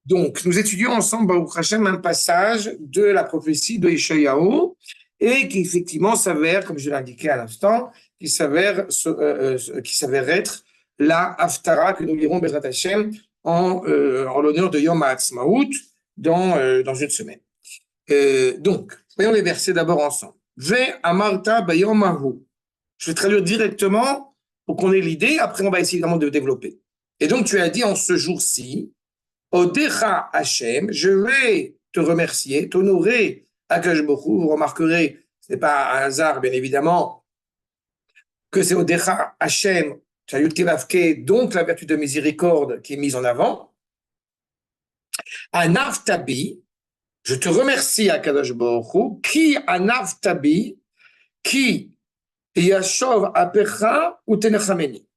Donc, nous étudions ensemble, Baruch Hashem, un passage de la prophétie de Ishayahu et qui effectivement s'avère, comme je l'ai indiqué à l'instant, qui s'avère être la Haftara que nous lirons Bezrat Hashem en l'honneur de Yom HaAtzmaut dans une semaine. Donc, voyons les versets d'abord ensemble. Ve amarta bayom ahu. Je vais traduire directement pour qu'on ait l'idée, après on va essayer vraiment de développer. Et donc, tu as dit en ce jour-ci, Odecha Hashem, je vais te remercier, t'honorer Akash Borou. Vous remarquerez, ce n'est pas un hasard, bien évidemment, que c'est Odecha Hashem, donc la vertu de miséricorde qui est mise en avant. Anavtabi, je te remercie Akash Borou, qui Anavtabi, qui Yashov Apecha ou Tenechameni.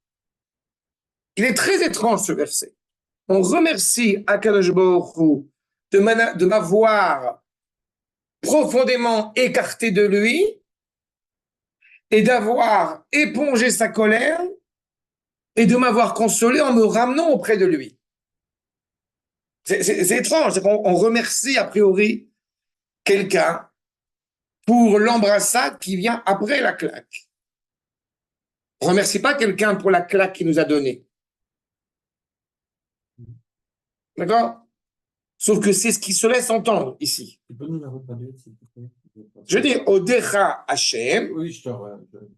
Il est très étrange ce verset. On remercie Akadosh Baruch Hu de m'avoir profondément écarté de lui et d'avoir épongé sa colère et de m'avoir consolé en me ramenant auprès de lui. C'est étrange, on remercie a priori quelqu'un pour l'embrassade qui vient après la claque. On ne remercie pas quelqu'un pour la claque qu'il nous a donnée. D'accord? Sauf que c'est ce qui se laisse entendre ici. Je dis, Odecha Hashem, oui,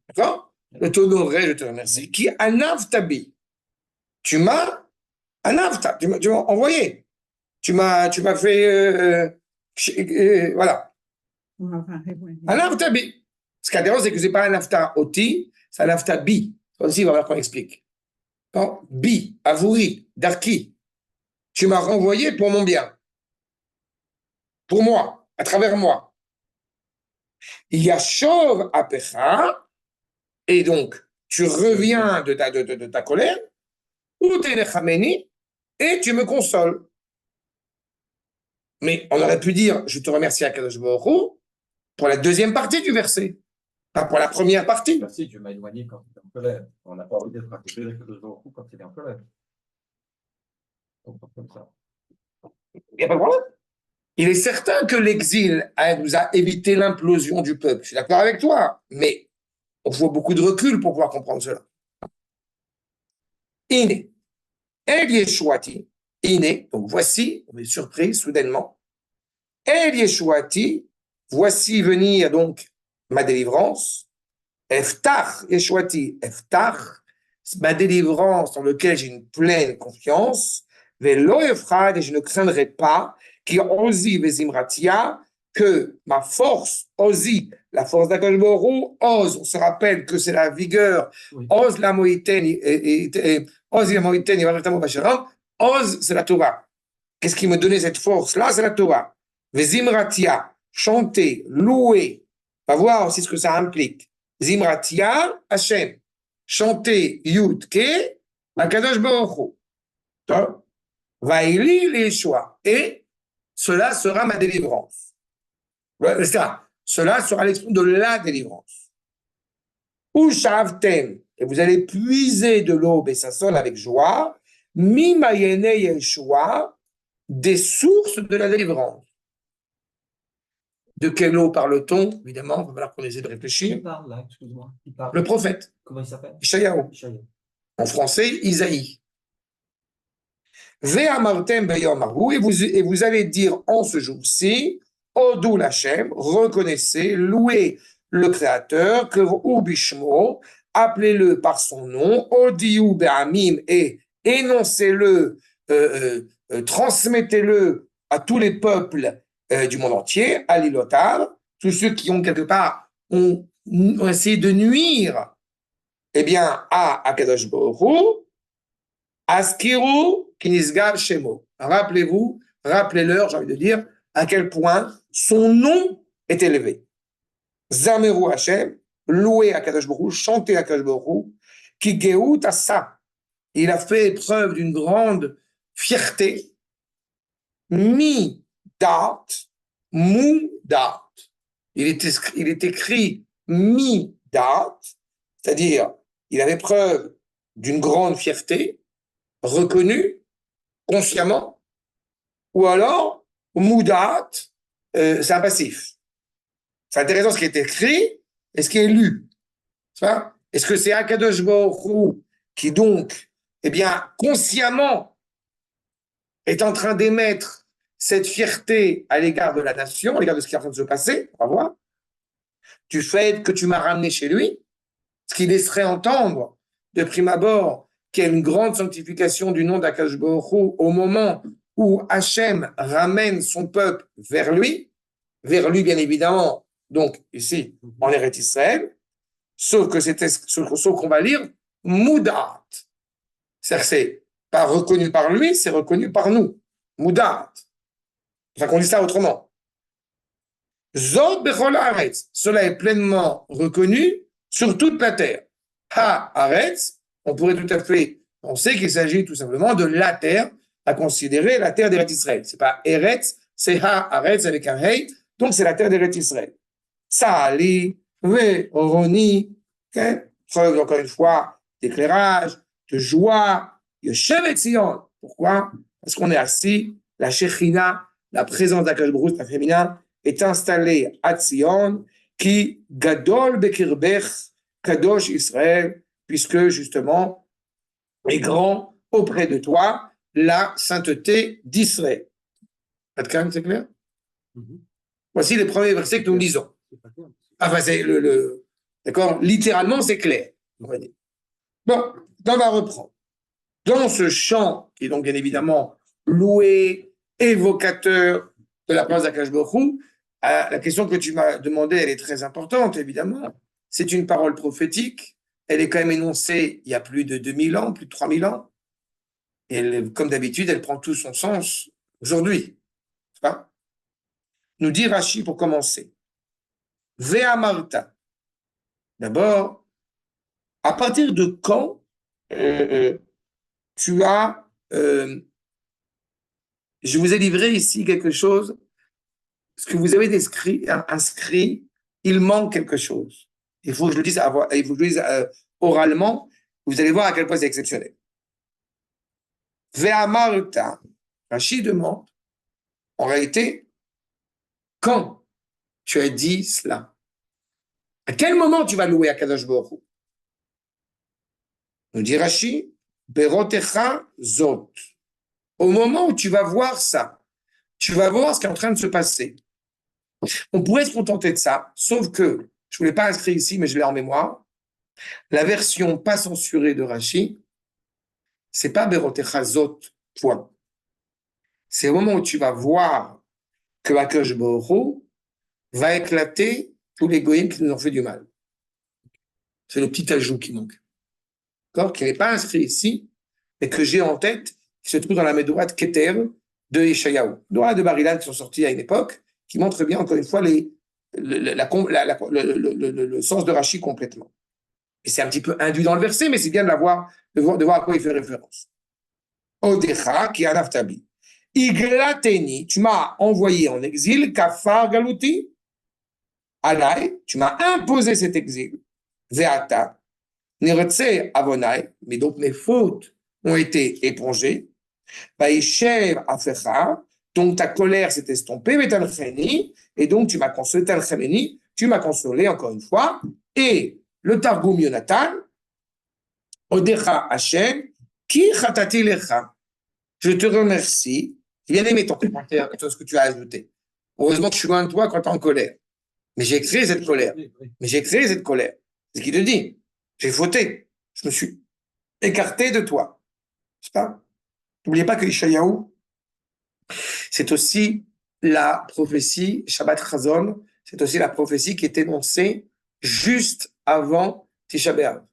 d'accord? Je t'honorerai, je te remercie. Qui anavtabi. Tu m'as envoyé. Tu m'as fait, voilà. Anavtabi. Ce qui est intéressant, c'est que ce n'est pas anavta oti, c'est anavtabi. Aussi, il va falloir qu'on explique. Non? Bi, avouri, darki. Tu m'as renvoyé pour mon bien. Pour moi, à travers moi. Yashov apecha, et donc tu reviens de ta colère, ou tenechameni, et tu me consoles. Mais on aurait pu dire, je te remercie à Kadosh Baruch Hu pour la deuxième partie du verset, pas pour la première partie. Merci, Dieu m'a éloigné quand il est en colère. On n'a pas envie d'être à côté de Kadosh Baruch Hu quand il est en colère. Comme ça. Il n'y a pas de problème. Il est certain que l'exil nous a évité l'implosion du peuple. Je suis d'accord avec toi, mais on faut beaucoup de recul pour pouvoir comprendre cela. Iné. El Yeshuati. Iné. Donc voici, on est surpris soudainement. El Yeshuati. Voici venir donc ma délivrance. Eftach Yeshuati. Eftach. Ma délivrance dans laquelle j'ai une pleine confiance. Velo Efrad, et je ne craindrai pas. Qui osi vezimratia, que ma force, osi, la force d'Akadosh Baruch Hu, ose, on se rappelle que c'est la vigueur, oui. Ose la moïten, ose la moïten, ose, c'est la Torah. Qu'est-ce qui me donnait cette force-là? C'est la Torah. Vezimratia, chanter, louer, on va voir aussi ce que ça implique. Zimratia, Hashem, chanter, Yud, Ke, Akadosh Baruch Hu. Vaïli les choix. Et cela sera ma délivrance. Cela sera l'expression de la délivrance. Ou shavtem, et vous allez puiser de l'eau, et ça sonne avec joie, mi mayene yeshua, des sources de la délivrance. De quelle eau parle-t-on? Évidemment, il va falloir qu'on essaie de réfléchir. Qui parle là, excuse-moi. Le prophète. Comment il s'appelle? Ishayahu. En français, Isaïe. Et vous allez dire en ce jour-ci, Odou l'Hachem, reconnaissez, louez le Créateur, que Ubishmo, appelez-le par son nom, Odiou Be'amim, et énoncez-le, transmettez-le à tous les peuples du monde entier, Alilotar, tous ceux qui ont quelque part ont essayé de nuire, eh bien, à Akadosh Baruch Hu, Askiru Kinisgar Shemo. Rappelez-vous, rappelez-leur, j'ai envie de dire, à quel point son nom est élevé. Zameru Hashem, louez Akadosh Baruch Hu, chantez Akadosh Baruch Hu, qui Geout Asa. Il a fait preuve d'une grande fierté. Mi dat, mou dat. Il est écrit mi dat, c'est-à-dire, il avait preuve d'une grande fierté, reconnu consciemment, ou alors, Moudat, c'est un passif. C'est intéressant ce qui est écrit et ce qui est lu. Est-ce que c'est Akadosh Baruch Hu qui donc, eh bien, consciemment est en train d'émettre cette fierté à l'égard de la nation, à l'égard de ce qui est en train de se passer, on va voir, du fait que tu m'as ramené chez lui, ce qui laisserait entendre, de prime abord, qu'il y a une grande sanctification du nom d'Akadosh Baruch Hu au moment où Hachem ramène son peuple vers lui bien évidemment, donc ici, en Eretz Israël, sauf qu'on va lire Moudat. C'est-à-dire que c'est pas reconnu par lui, c'est reconnu par nous. Moudat. Enfin, qu'on dit ça autrement. Zod bechol haaretz. Cela est pleinement reconnu sur toute la terre. Ha-haaretz, on pourrait tout à fait penser qu'il s'agit tout simplement de la terre à considérer la terre d'Eretz Israël. C'est pas Eretz, c'est Ha-haaretz avec un Hey, donc c'est la terre d'Eretz Israël. Sa'ali, Ve, Oroni, preuve encore une fois d'éclairage, de joie, Yoshevet Zion. Pourquoi? Parce qu'on est assis, la Shechina, la présence d'Akadosh Baruch Hu, la féminin, est installée à Zion, qui Gadol Bekirbech, Kadosh Israël, puisque justement est grand auprès de toi la sainteté d'Israël. C'est clair? Voici les premiers versets que nous lisons. Enfin, c'est d'accord? Littéralement, c'est clair. Bon, on va reprendre. Dans ce chant, qui est donc bien évidemment loué, évocateur de la place d'Akadosh Baruch Hu, la question que tu m'as demandée, elle est très importante, évidemment. C'est une parole prophétique. Elle est quand même énoncée il y a plus de 2000 ans, plus de 3000 ans. Et elle, comme d'habitude, elle prend tout son sens aujourd'hui. Nous dit Rashi pour commencer. Vea Marta. D'abord, à partir de quand tu as... je vous ai livré ici quelque chose, ce que vous avez inscrit, il manque quelque chose. Il faut que je le dise, oralement, vous allez voir à quel point c'est exceptionnel. Vea Marta. Rashi demande, en réalité, quand tu as dit cela? À quel moment tu vas louer Akadosh Baruch Hu? Nous dit Rashi, Berotecha Zot. Au moment où tu vas voir ça, tu vas voir ce qui est en train de se passer. On pourrait se contenter de ça, sauf que, je ne voulais pas inscrire ici, mais je l'ai en mémoire, la version pas censurée de Rashi, c'est pas Berotecha Zot, point. C'est au moment où tu vas voir que Akadosh Baruch Hu va éclater tous les goïms qui nous ont fait du mal. C'est le petit ajout qui manque. D'accord? Qui n'est pas inscrit ici, mais que j'ai en tête, qui se trouve dans la Médoura de Keter de Yeshayahu. Médoura de Bar Ilan qui sont sortis à une époque, qui montrent bien, encore une fois, le sens de Rashi complètement. Et c'est un petit peu induit dans le verset, mais c'est bien de voir à quoi il fait référence. Odecha qui anaftabi. Iglateni, tu m'as envoyé en exil, kafar galuti, alai, tu m'as imposé cet exil, veata, niretse avonai, mais donc mes fautes ont été épongées, vaïchev afecha, donc ta colère s'est estompée, metalcheni, et donc tu m'as consolé, talchemeni, tu m'as consolé encore une fois, et le Targum Yonatan, Odecha Hashem, ki chatati lecha, je te remercie. J'ai bien aimé ton commentaire, ce que tu as ajouté. Heureusement que je suis loin de toi quand tu es en colère. Mais j'ai créé cette colère. C'est ce qu'il te dit. J'ai fauté. Je me suis écarté de toi. C'est pas? N'oubliez pas que Ishayahu, c'est aussi la prophétie, Shabbat Chazon, c'est aussi la prophétie qui est énoncée juste avant Tisha B'Av.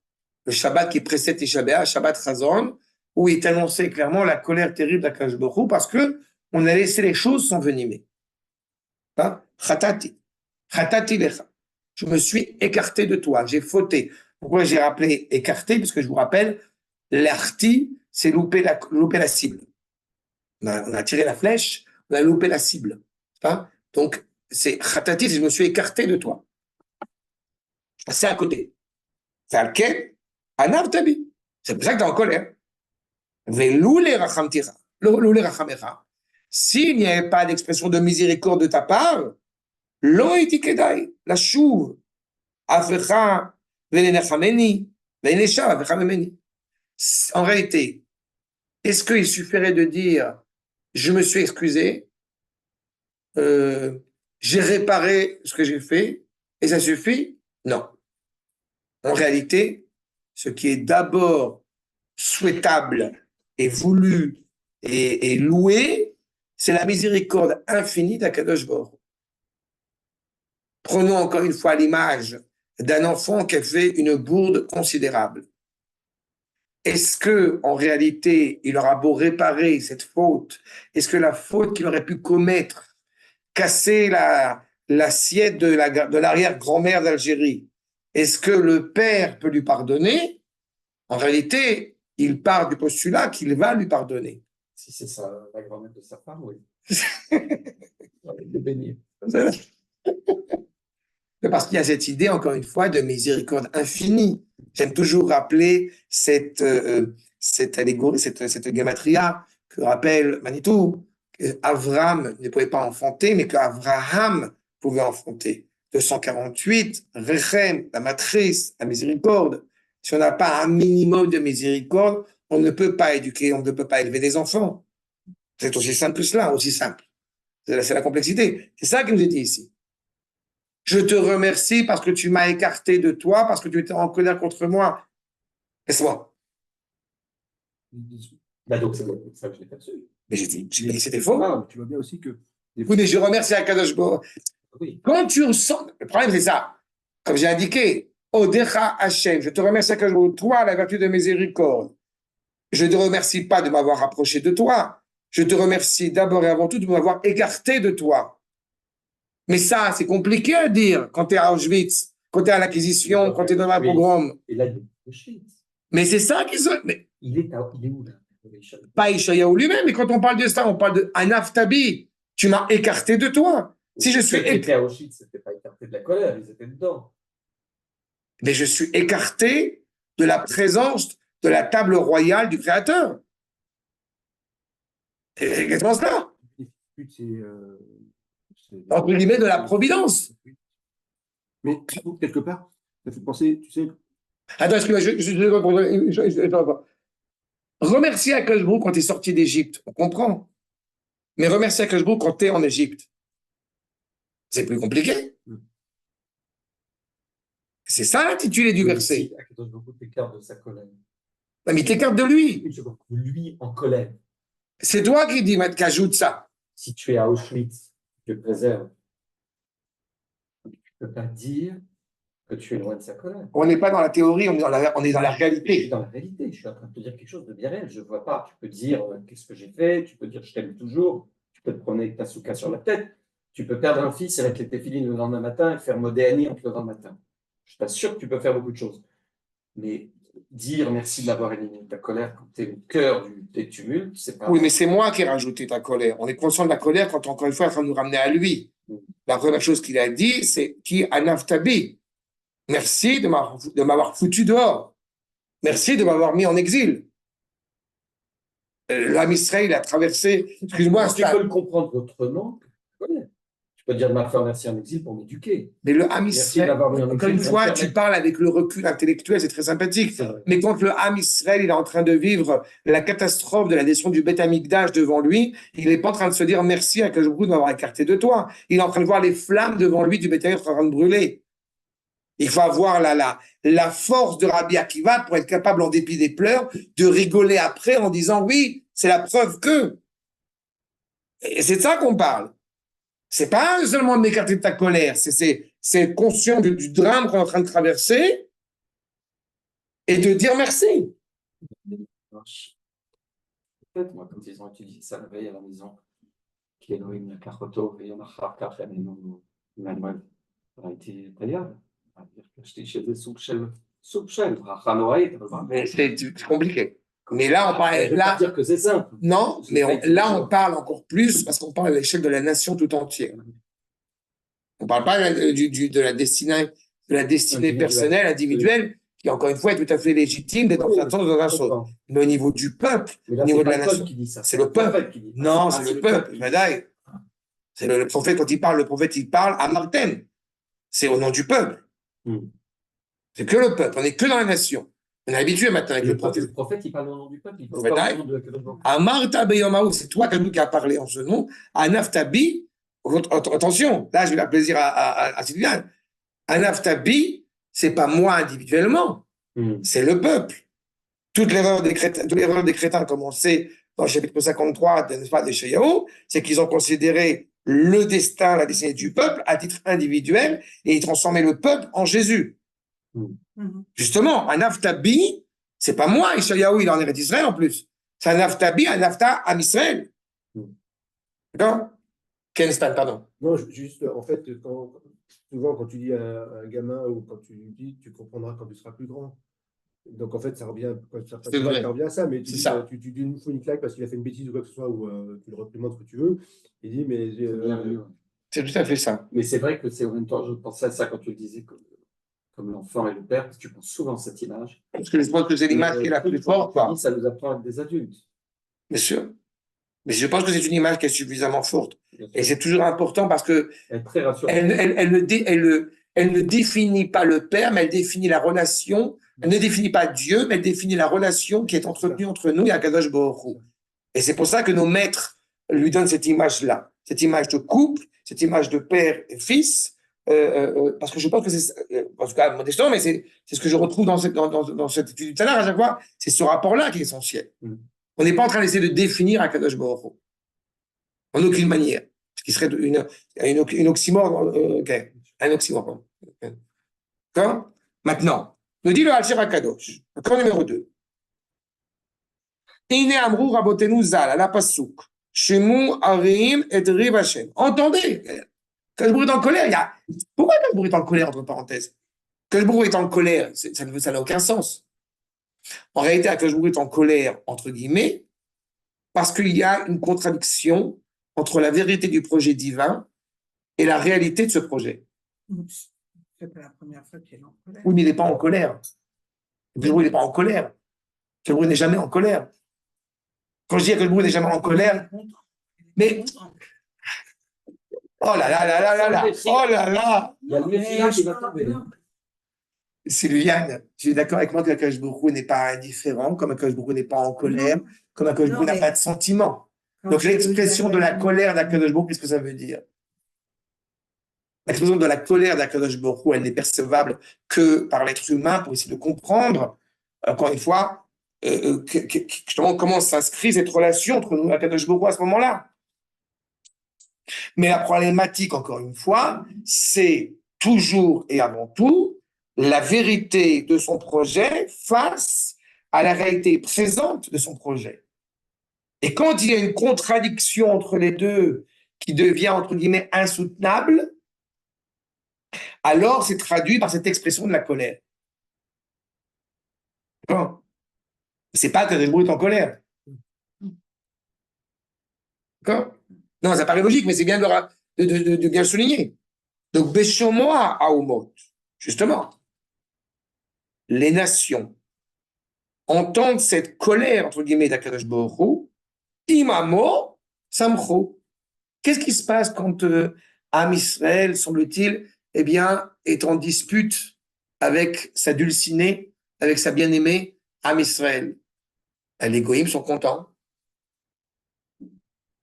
Le Shabbat qui précède Tisha B'Av, Shabbat Chazon, où il est annoncé clairement la colère terrible d'Akadosh Baruch Hu parce que on a laissé les choses s'envenimer. Chatati lecha. Je me suis écarté de toi, j'ai fauté. Pourquoi j'ai rappelé écarté? Parce que je vous rappelle, l'arti, c'est louper la cible. On a tiré la flèche, on a loupé la cible. Donc, c'est chatati, je me suis écarté de toi. Je passais à côté. C'est pour ça que tu es en colère. s'il n'y avait pas d'expression de miséricorde de ta part, lo iti kedai, la chouve, afecha velenechameni, velenecham afecha memeni. En réalité, est-ce qu'il suffirait de dire je me suis excusé, j'ai réparé ce que j'ai fait, et ça suffit? Non. En réalité, ce qui est d'abord souhaitable et voulu et loué, c'est la miséricorde infinie d'Akadosh Baruch Hu. Prenons encore une fois l'image d'un enfant qui a fait une bourde considérable. Est-ce que, en réalité, il aura beau réparer cette faute, est-ce que la faute qu'il aurait pu commettre, casser l'assiette de l'arrière-grand-mère d'Algérie, est-ce que le père peut lui pardonner? En réalité, il part du postulat qu'il va lui pardonner. Si c'est ça, la grand-mère de sa femme, oui. De bénir. Parce qu'il y a cette idée, encore une fois, de miséricorde infinie. J'aime toujours rappeler cette allégorie, cette gematria que rappelle Manitou, qu'Avram ne pouvait pas enfanter, mais qu'Avraham pouvait enfanter. 248, Rechem, la matrice, la miséricorde. Si on n'a pas un minimum de miséricorde, on ne peut pas éduquer, on ne peut pas élever des enfants. C'est aussi simple que cela, aussi simple. C'est la complexité. C'est ça qu'il nous est dit ici. Je te remercie parce que tu m'as écarté de toi, parce que tu étais en colère contre moi. Laisse-moi. Bah donc, c'est ça que je l'ai perçu. Mais j'ai dit, c'était faux. Ah, tu vois bien aussi que. Oui, mais je remercie Akadosh Baruch Hu. Oui. Quand tu ressens, le problème c'est ça. Comme j'ai indiqué, Odecha Hashem, je te remercie Akadosh Baruch Hu, toi, la vertu de miséricorde. Je ne te remercie pas de m'avoir rapproché de toi. Je te remercie d'abord et avant tout de m'avoir écarté de toi. Mais ça, c'est compliqué à dire quand tu es à Auschwitz, quand tu es à l'acquisition, quand tu es dans un pogrom. Et là, Auschwitz. Mais c'est ça qu'ils sont. Mais Il est où là? pas Ishayahu lui-même, mais quand on parle de ça, on parle de Anaftabi. Tu m'as écarté de toi. Si je suis Ceux qui étaient à Auschwitz, c'était pas écarté de la colère, ils étaient dedans. Mais je suis écarté de la présence de la table royale du Créateur. C'est exactement cela. Entre guillemets, de la providence. Mais quelque part, ça fait penser, tu sais. Attends, excuse-moi, remercier Akadosh Baruch Hu quand tu es sorti d'Égypte, on comprend. Mais remercier Akadosh Baruch Hu quand tu es en Égypte, c'est plus compliqué. C'est ça l'intitulé du verset. Akadosh Baruch Hu t'écarte de sa colère. Mais il t'écarte de lui. Lui en colère. C'est toi qui dis, qui ajoute ça. Si tu es à Auschwitz, tu te préserves. Tu ne peux pas dire que tu es loin de sa colère. On n'est pas dans la théorie, on est dans la Je suis réalité. dans la réalité, je suis en train de te dire quelque chose de bien réel. Je ne vois pas. Tu peux dire qu'est-ce que j'ai fait, tu peux dire je t'aime toujours, tu peux te promener avec ta souka sur la tête, tu peux perdre un fils avec les téphilines le lendemain matin et faire modéani entre le lendemain matin. Je t'assure que tu peux faire beaucoup de choses. Mais dire merci de l'avoir éliminé ta colère quand tu es au cœur des tumultes, c'est pas. Oui, mais c'est moi qui ai rajouté ta colère. On est conscient de la colère quand, encore une fois, il est en train de nous ramener à lui. La première chose qu'il a dit, c'est qui anaftabi. Merci de m'avoir foutu dehors. Merci de m'avoir mis en exil. L'âme Israël a traversé. Excuse-moi, tu peux le comprendre autrement que la colère. Tu peux dire de ma faire merci en exil pour m'éduquer. Mais le Ham Israël, encore une fois, tu parles avec le recul intellectuel, c'est très sympathique. Mais quand le Ham Israël, il est en train de vivre la catastrophe de la destruction du Beth Amikdash devant lui, il n'est pas en train de se dire merci à Akadosh Baruch Hu de m'avoir écarté de toi. Il est en train de voir les flammes devant lui du Beth Amikdash en train de brûler. Il faut avoir la force de Rabbi Akiva pour être capable, en dépit des pleurs, de rigoler après en disant oui, c'est la preuve que. Et c'est de ça qu'on parle. C'est pas seulement de m'écarter de ta colère, c'est conscient du drame qu'on est en train de traverser et de dire merci. Peut-être, moi, quand ils ont utilisé ça la veille à la maison, qui est Elohim Yakachoto, et Yonachar Kachem, et Emmanuel, ça a été taillable. J'étais chez des soupes shell, mais c'est compliqué. Mais là, on parle. Là, dire que c'est simple. Non, mais là, on parle encore plus parce qu'on parle à l'échelle de la nation tout entière. On ne parle pas de la destinée personnelle, individuelle, qui encore une fois est tout à fait légitime d'être dans un sens ou dans un autre. Mais au niveau du peuple, Mais là, au niveau c'est de la pas le peuple nation, qui dit ça. c'est le peuple. Qui dit. Non, Ah, c'est le peuple. Vadaï. C'est le prophète, quand il parle, le prophète, il parle à Martin. C'est au nom du peuple. Hmm. C'est que le peuple. On n'est que dans la nation. On est habitué maintenant avec Le le prophète. prophète, il parle au nom du peuple, il parle Ouais, pas au nom de Kadosh Baruch Hu. Amarta Beyomahu, c'est toi qui as parlé en ce nom. Anaftabi, attention, là je vais faire plaisir à Sylviane. Anaftabi, c'est pas moi individuellement, c'est le peuple. Toute l'erreur des crétins, comme on sait dans le chapitre 53, n'est-ce pas, des Shayahu, c'est qu'ils ont considéré le destin, la destinée du peuple à titre individuel et ils transformaient le peuple en Jésus. Justement, un Naftabi, c'est pas moi, Ishayahu, il est en Eretz Israël en plus. C'est un Naftabi, un Nafta Am Israël. D'accord? Ken Stan, pardon. Non, juste, en fait, souvent, quand tu dis à un gamin ou quand tu lui dis, tu comprendras quand tu seras plus grand. Donc, en fait, ça revient, ça revient à ça, mais tu dis une fois une claque parce qu'il a fait une bêtise ou quoi que ce soit, ou tu le reprimandes ce que tu veux. Il dit, mais. C'est tout à fait ça. Mais c'est vrai que c'est en même temps, je pensais à ça quand tu le disais, comme l'enfant et le père, parce que tu penses souvent à cette image. Parce que je pense que c'est l'image qui est la plus forte, quoi. Ça nous apprend à être des adultes. Bien sûr. Mais je pense que c'est une image qui est suffisamment forte. Et c'est toujours important parce que elle est très rassurante. Elle ne définit pas le père, mais elle définit la relation. Elle ne définit pas Dieu, mais elle définit la relation qui est entretenue entre nous et Akadosh Baruch Hu. Et c'est pour ça que nos maîtres lui donnent cette image-là, cette image de couple, cette image de père et fils, parce que je pense que c'est, en tout cas modestement, mais c'est ce que je retrouve dans cette étude du Tanakh à chaque fois, c'est ce rapport-là qui est essentiel. On n'est pas en train d'essayer de définir Akadosh Baruch Hu, en aucune manière, ce qui serait une oxymore, un oxymore. D'accord? Maintenant, nous dit le Hachir Akadosh, encore numéro 2. Ine amrou rabotenu zal, à la pasouk, shemu arim et riv Hashem. Entendez, Kajbour est en colère. Pourquoi Kajbour est en colère, entre parenthèses? Kajbour est en colère, ça n'a aucun sens. En réalité, Kajbour est en colère, entre guillemets, parce qu'il y a une contradiction entre la vérité du projet divin et la réalité de ce projet. C'est pas la première fois qu'il est en colère. Oui, mais il n'est pas en colère. Kajbour n'est pas en colère. Kajbour n'est jamais en colère. Quand je dis que Kajbour n'est jamais en colère, mais... Oh là là là là là là! Oh là là! Il y a le Messie qui va tomber. Sylviane, tu es d'accord avec moi que Akadosh Baruch Hu n'est pas indifférent, comme Akadosh Baruch Hu n'est pas en colère, comme Akadosh Baruch Hu n'a pas de sentiment. Donc l'expression de la colère d'Akadosh Baruch Hu, qu'est-ce que ça veut dire? L'expression de la colère d'Akadosh Baruch Hu, elle n'est percevable que par l'être humain pour essayer de comprendre, encore une fois, justement comment s'inscrit cette relation entre nous et Akadosh Baruch Hu à ce moment-là. Mais la problématique, encore une fois, c'est toujours et avant tout la vérité de son projet face à la réalité présente de son projet. Et quand il y a une contradiction entre les deux qui devient, entre guillemets, insoutenable, alors c'est traduit par cette expression de la colère. Bon. C'est pas que Kajbour est en colère. D'accord? Non, ça paraît logique, mais c'est bien de bien le souligner. Donc, Beshomoa Aumot, justement, les nations entendent cette colère, entre guillemets, d'Akadosh Baruch Hu, Imamo Samcho. Qu'est-ce qui se passe quand Am Israël, semble-t-il, eh bien, est en dispute avec sa dulcinée, avec sa bien-aimée, Am Israël? Les Goïms sont contents.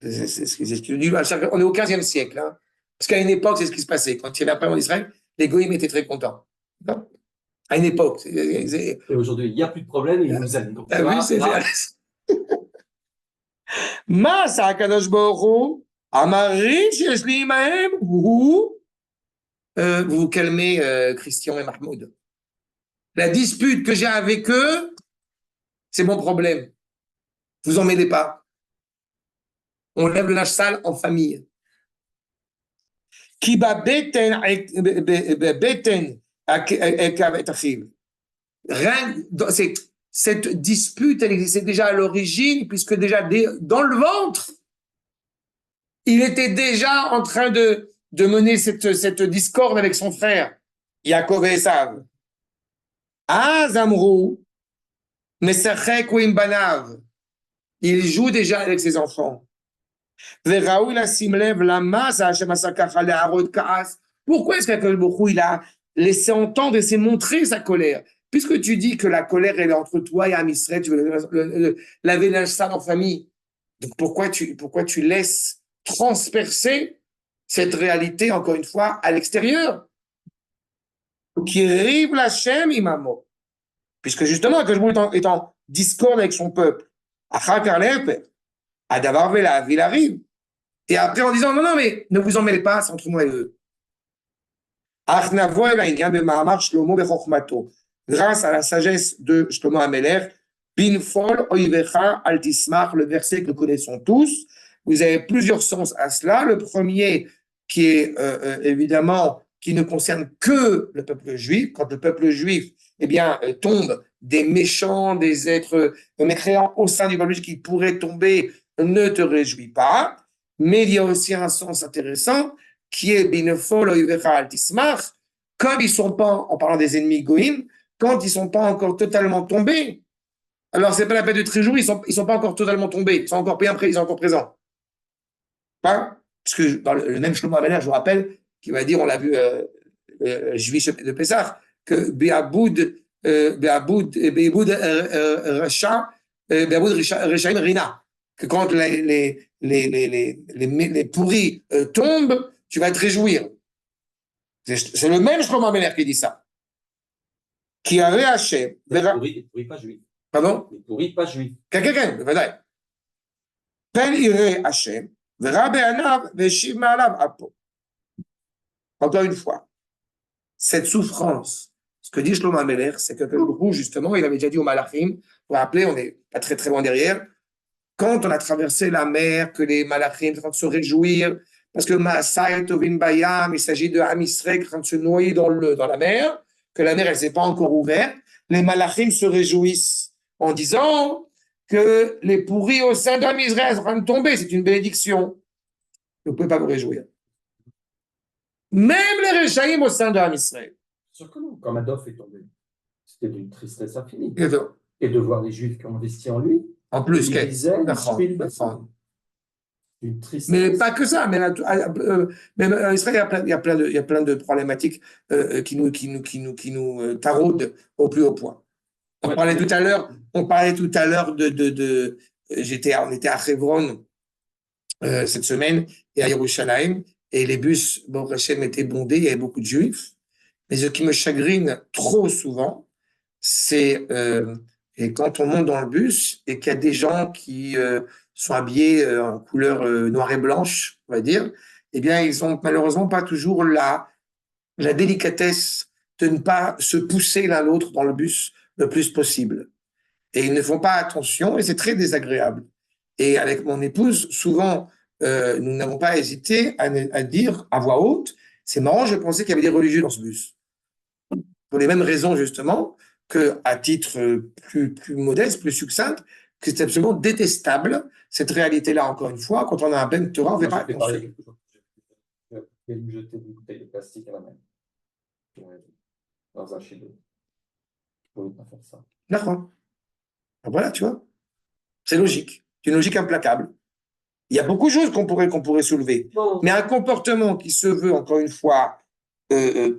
C'est ce qu'il dit. On est au 15e siècle. Hein. Parce qu'à une époque, c'est ce qui se passait. Quand il y avait un problème en Israël, les Goïms étaient très contents. À une époque. Et aujourd'hui, il n'y a plus de problème, ils nous aiment. T'as vu, c'est Mas HaKadosh Baruch Hu, Amarim sheyesh li imahem, vous vous calmez, Christian et Mahmoud. La dispute que j'ai avec eux, c'est mon problème. Vous en mêlez pas. On lève le linge sale en famille. Ki ba beten cette dispute, elle existait déjà à l'origine, puisque déjà dans le ventre, il était déjà en train de mener cette discorde avec son frère, Yaakov et Esav. Az amrou, mesachek ou imbanav. Il joue déjà avec ses enfants. Veraoui la simlev la masse à Hashem asakach le'arod ka'as. Pourquoi est-ce qu'Akadosh Baruch Hu, il a laissé entendre et s'est montré sa colère? Puisque tu dis que la colère, elle est entre toi et Am Israël, tu veux laver linge sale en famille. Donc pourquoi tu laisses transpercer cette réalité, encore une fois, à l'extérieur? Qui rive la Shem imamo. Puisque justement, que je est en discorde avec son peuple. Adavar vela, il arrive. Et après, en disant, non, mais ne vous en mêlez pas, c'est entre moi et eux. Grâce à la sagesse de Shlomo Ameler, Binfol oivecha altismach, le verset que nous connaissons tous. Vous avez plusieurs sens à cela. Le premier, qui est évidemment, qui ne concerne que le peuple juif. Quand le peuple juif, eh bien, tombe des méchants, des êtres mécréants au sein du peuple juif qui pourraient tomber, ne te réjouis pas. Mais il y a aussi un sens intéressant qui est Binfol oivecha altismach, comme ils ne sont pas, en parlant des ennemis goïm, quand ils ne sont pas encore totalement tombés. Alors, ce n'est pas la peine de te réjouir, ils ne sont pas encore totalement tombés, ils sont encore bien ils sont encore présents. Pas? Parce que dans le même Shlomo Ameler, je vous rappelle, qui va dire, on l'a vu, juif de Pessah, que Be'aboud Rechaim Rina, que quand les pourris tombent, tu vas te réjouir. C'est le même Shlomo Ameler qui dit ça. Qui avait Hachem. Les pourris pas juifs. Pardon? Les pourris pas juifs. Quelqu'un, bevadaï. Pen iré Hachem, verra be'anav, ve'shiv ma'alav apo. Encore une fois, cette souffrance, ce que dit Shlomo Ameler, c'est que justement, il avait déjà dit aux Malachim, vous vous rappelez, on n'est pas très très loin derrière, quand on a traversé la mer, que les Malachim sont en train de se réjouir, parce que Maasai Tovim Bayam, il s'agit de Am Israël qui est en train de se noyer dans la mer, que la mer, elle ne s'est pas encore ouverte, les Malachim se réjouissent en disant que les pourris au sein d'Am Israël sont en train de tomber, c'est une bénédiction. Vous ne pouvez pas vous réjouir. Même les Rechaïm au sein d'Am Israël. Sur comment, quand Madoff est tombé, c'était d'une tristesse infinie. Et donc, Et de voir les Juifs qui ont investi en lui. en plus, il disait, une tristesse. Mais pas que ça, mais en Israël, il y a plein de problématiques qui nous taraudent au plus haut point. On parlait tout à l'heure on était à Hebron cette semaine et à Yerushalayim, et les bus, bon, Hachem étaient bondés, il y avait beaucoup de Juifs. Mais ce qui me chagrine trop souvent, c'est quand on monte dans le bus et qu'il y a des gens qui sont habillés en couleur noire et blanche, on va dire, eh bien, ils n'ont malheureusement pas toujours la délicatesse de ne pas se pousser l'un l'autre dans le bus le plus possible. Et ils ne font pas attention et c'est très désagréable. Et avec mon épouse, souvent, nous n'avons pas hésité à dire à voix haute, c'est marrant, je pensais qu'il y avait des religieux dans ce bus. Pour les mêmes raisons, justement, qu'à titre plus modeste, plus succincte, que c'est absolument détestable, cette réalité-là, encore une fois, quand on a un ben Torah, on ne fait pas attention. J'ai dû jeter une bouteille de plastique à la main. Dans un chez eux. Je ne pouvais pas faire ça. D'accord. Voilà, tu vois. C'est logique. C'est une logique implacable. Il y a beaucoup de choses qu'on pourrait soulever. Bon. Mais un comportement qui se veut, encore une fois,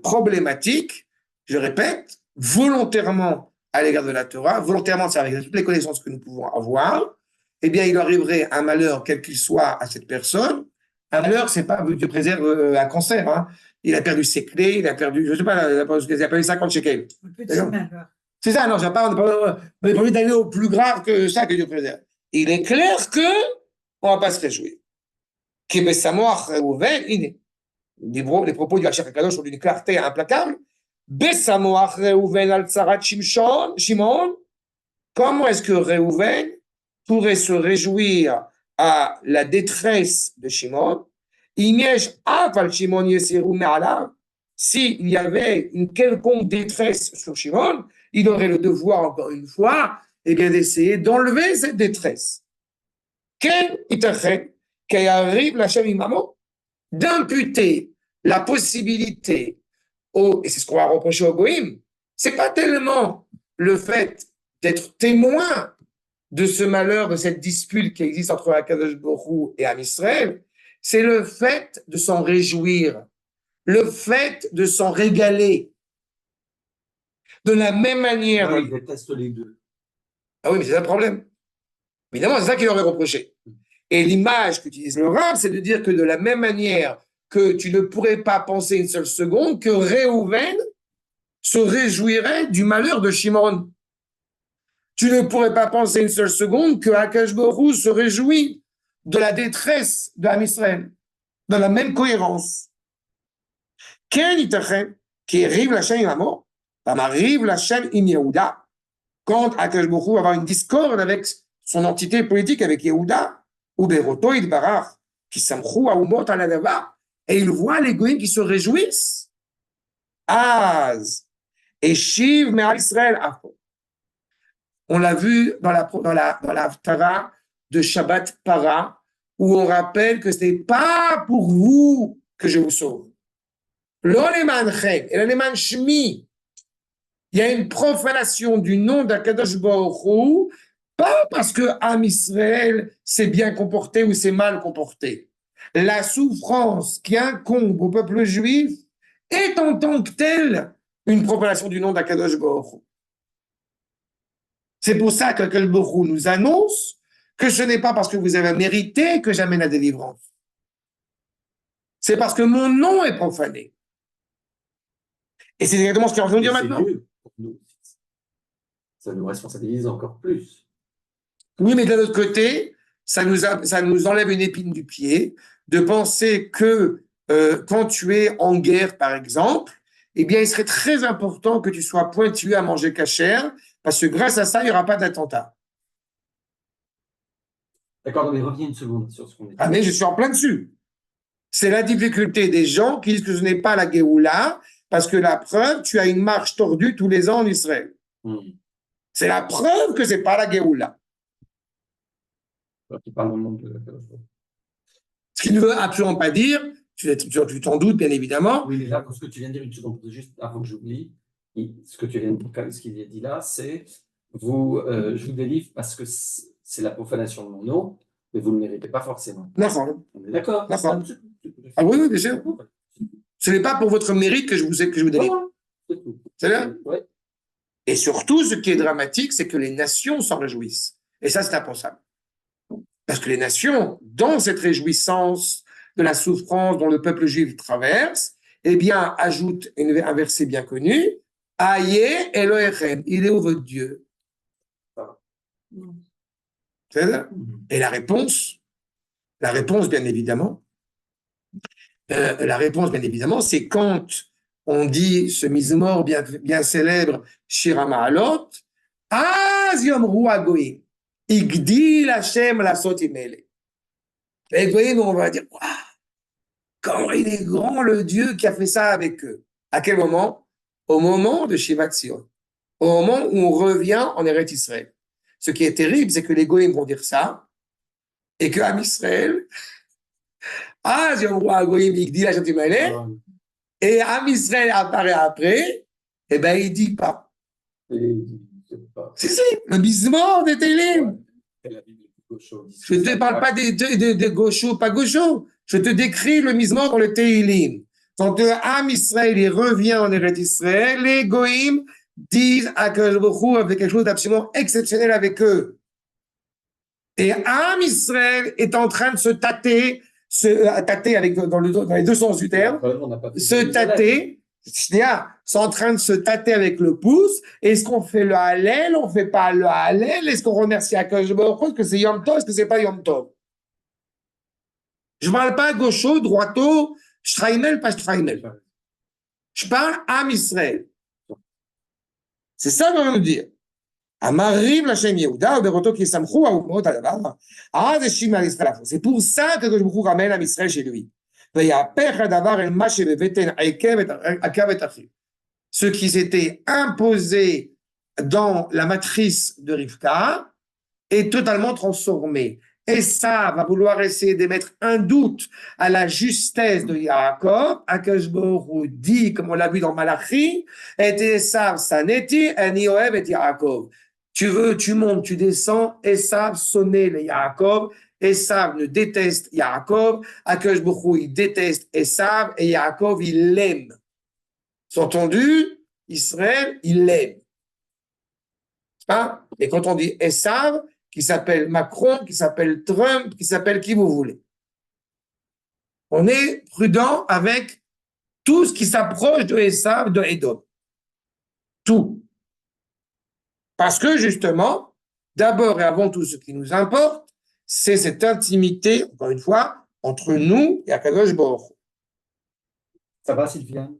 problématique, je répète, volontairement à l'égard de la Torah, volontairement, c'est avec toutes les connaissances que nous pouvons avoir, eh bien, il arriverait un malheur, quel qu'il soit, à cette personne. Un malheur, c'est pas, Dieu préserve, un cancer, hein. Il a perdu ses clés, il a perdu, je ne sais pas, il a perdu 50 shekels. C'est ça, non, on n'a pas envie d'aller au plus grave que ça, que Dieu préserve. Il est clair que on ne va pas se réjouir. Les propos du Hachar Kadosh sont d'une clarté implacable. Besamoach Reuven al Tsarat Shimon. Comment est-ce que Reuven pourrait se réjouir à la détresse de Shimon? S'il y avait une quelconque détresse sur Shimon, il aurait le devoir, encore une fois, eh bien, d'essayer d'enlever cette détresse. D'imputer la possibilité et c'est ce qu'on va reprocher au Goïm, C'est pas tellement le fait d'être témoin de ce malheur, de cette dispute qui existe entre Akadosh Baruch Hu et Am Israël, c'est le fait de s'en réjouir, le fait de s'en régaler. De la même manière. Ouais, ils détestent les deux. Ah oui, mais c'est ça le problème. Évidemment, c'est ça qu'il aurait reproché. Et l'image qu'utilise le Rav, c'est de dire que de la même manière que tu ne pourrais pas penser une seule seconde que Réhouven se réjouirait du malheur de Shimon. Tu ne pourrais pas penser une seule seconde que Akash Baruch Hu se réjouit de la détresse d'Am Israël, dans la même cohérence. Ken itachem qui arrive la chaîne à mort, arrive la chaîne im Yehuda, quand Akash Baruch Hu va avoir une discorde avec son entité politique, avec Yehuda, ou Beroto Idbarach, qui samchou aumot al adava, et il voit les goïms qui se réjouissent. Az, et Shiv me'al Israël afo. On l'a vu dans la Tara de Shabbat Para, où on rappelle que ce n'est pas pour vous que je vous sauve. L'oleman chem, et l'oleman shmi. Il y a une profanation du nom d'Akadosh Baruch Hu, pas parce que Am Israël s'est bien comporté ou s'est mal comporté. La souffrance qui incombe au peuple juif est en tant que telle une profanation du nom d'Akadosh Baruch Hu. C'est pour ça qu'Akadosh Baruch Hu nous annonce que ce n'est pas parce que vous avez mérité que j'amène la délivrance. C'est parce que mon nom est profané. Et c'est exactement ce qu'il est en train de dire maintenant. Pour nous. Ça nous responsabilise encore plus. Oui, mais d'un autre côté, ça nous enlève une épine du pied de penser que quand tu es en guerre, par exemple, eh bien, il serait très important que tu sois pointu à manger cachère, parce que grâce à ça, il n'y aura pas d'attentat. D'accord, mais reviens une seconde sur ce qu'on dit. Ah, mais je suis en plein dessus. C'est la difficulté des gens qui disent que ce n'est pas la Géoula, parce que la preuve, tu as une marche tordue tous les ans en Israël. C'est la preuve que ce n'est pas la Géoula. Tu parles au nom de... Ce qui ne veut absolument pas dire, tu t'en doutes bien évidemment. Oui, mais là, ce que tu viens de dire, une seconde, juste avant que j'oublie, ce que tu viens de dire, ce qu'il a dit là, c'est je vous délivre parce que c'est la profanation de mon nom, mais vous ne le méritez pas forcément. D'accord. On est d'accord. D'accord. Ah oui, bien sûr. Ce n'est pas pour votre mérite que je vous délivre. C'est là. Ouais. Et surtout, ce qui est dramatique, c'est que les nations s'en réjouissent. Et ça, c'est impensable. Parce que les nations, dans cette réjouissance de la souffrance dont le peuple juif traverse, eh bien, ajoutent un verset bien connu, Aye Elohechem, il est où votre Dieu? C'est ça? Et la réponse, bien évidemment, c'est quand on dit ce mizmor bien célèbre, Shira Ma'alot, Az Yomru Agoïm. Igdil Hashem la sotimele. Les goyim, on va dire, waouh, comment il est grand le Dieu qui a fait ça avec eux. À quel moment? Au moment de Shivat Sion. Au moment où on revient en Eretz Israël. Ce qui est terrible, c'est que les goyim vont dire ça, et que Am Israël, ah, si on voit goyim, Igdil Hashem sotimele, et Am Israël apparaît après, et ben il dit pas. Si, le bismor des Télim. Je ne te parle pas de gaucho, pas gaucho. Je te décris le mismor dans le Télim. Quand Am Israël il revient en Eretz Israël, les Goïm disent à Akadosh Baruch Hu avec quelque chose d'absolument exceptionnel avec eux. Et Am Israël est en train de se tâter avec, dans les deux sens du terme, se tâter. C'est en train de se tâter avec le pouce. Est-ce qu'on fait le Hallel? On ne fait pas le Hallel? Est-ce qu'on remercie Akadosh Baruch Hu? Est-ce que c'est Yom Tov? Est-ce que c'est pas Yom Tov? Je ne parle pas gaucho, droito, Shtraimel, pas Shtraimel. Je parle Am Israël. C'est ça qu'on veut nous dire. Amarim Lachem Yehuda, Beroto qui samchou aumot adavar. C'est pour ça que Akadosh Baruch Hu ramène Am Israël chez lui. Ce qui s'était imposé dans la matrice de Rivka est totalement transformé. Esav va vouloir essayer de mettre un doute à la justesse de Yaakov. Akadosh Baruch Hu dit, comme on l'a vu dans Malachi, et Esav saneti, et Ohev et Yaakov. Tu veux, tu montes, tu descends, Esav sonner le Yaakov, Esav ne déteste Yaakov, Akadosh Baruch Hu, il déteste Esav, et Yaakov, il l'aime. C'est entendu, Israël, il l'aime. Hein? Et quand on dit Esav, qui s'appelle Macron, qui s'appelle Trump, qui s'appelle qui vous voulez. On est prudent avec tout ce qui s'approche de Esav, de Edom. Tout. Parce que justement, d'abord et avant tout, ce qui nous importe, c'est cette intimité, encore une fois, entre nous et Akadosh Baruch Hu. Ça va, Sylviane?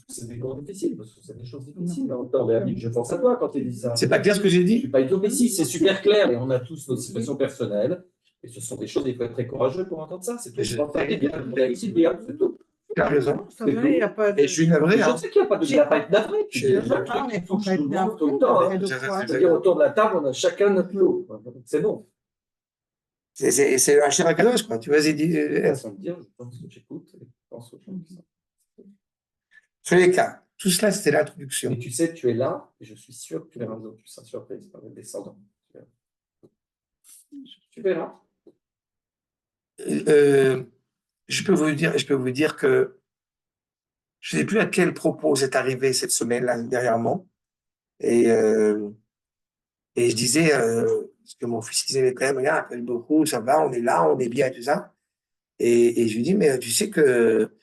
C'est des cours difficiles, parce que c'est des choses difficiles. Je pense à toi quand tu dis ça. C'est pas clair ce que j'ai dit? Je suis pas du tout ici, c'est super clair et on a tous nos situations personnelles. Et ce sont des choses, il faut être très courageux pour entendre ça. C'est tout. Je pense que c'est bien, c'est tout. Tu as raison. Ça va, il y a pas de... Et je suis navré. Je sais qu'il n'y a pas de pas être navré. Il faut pas être navré tout le temps. C'est-à-dire, autour de la table, on a chacun notre lot. C'est bon. C'est un cher Akadosh, quoi. Tu vas-y dire. Sans me dire, je pense que j'écoute et je pense aux choses. Sur les cas, tout cela, c'était l'introduction. Et tu sais, tu es là, et je suis sûr que tu verras, tu seras surprise par les descendants. Tu verras. Je peux vous dire que je ne sais plus à quel propos c'est arrivé cette semaine-là dernièrement. Et je disais, parce que mon fils disait quand même, regarde, appelle beaucoup, ça va, on est là, on est bien, et tout ça. Et je lui dis, mais tu sais que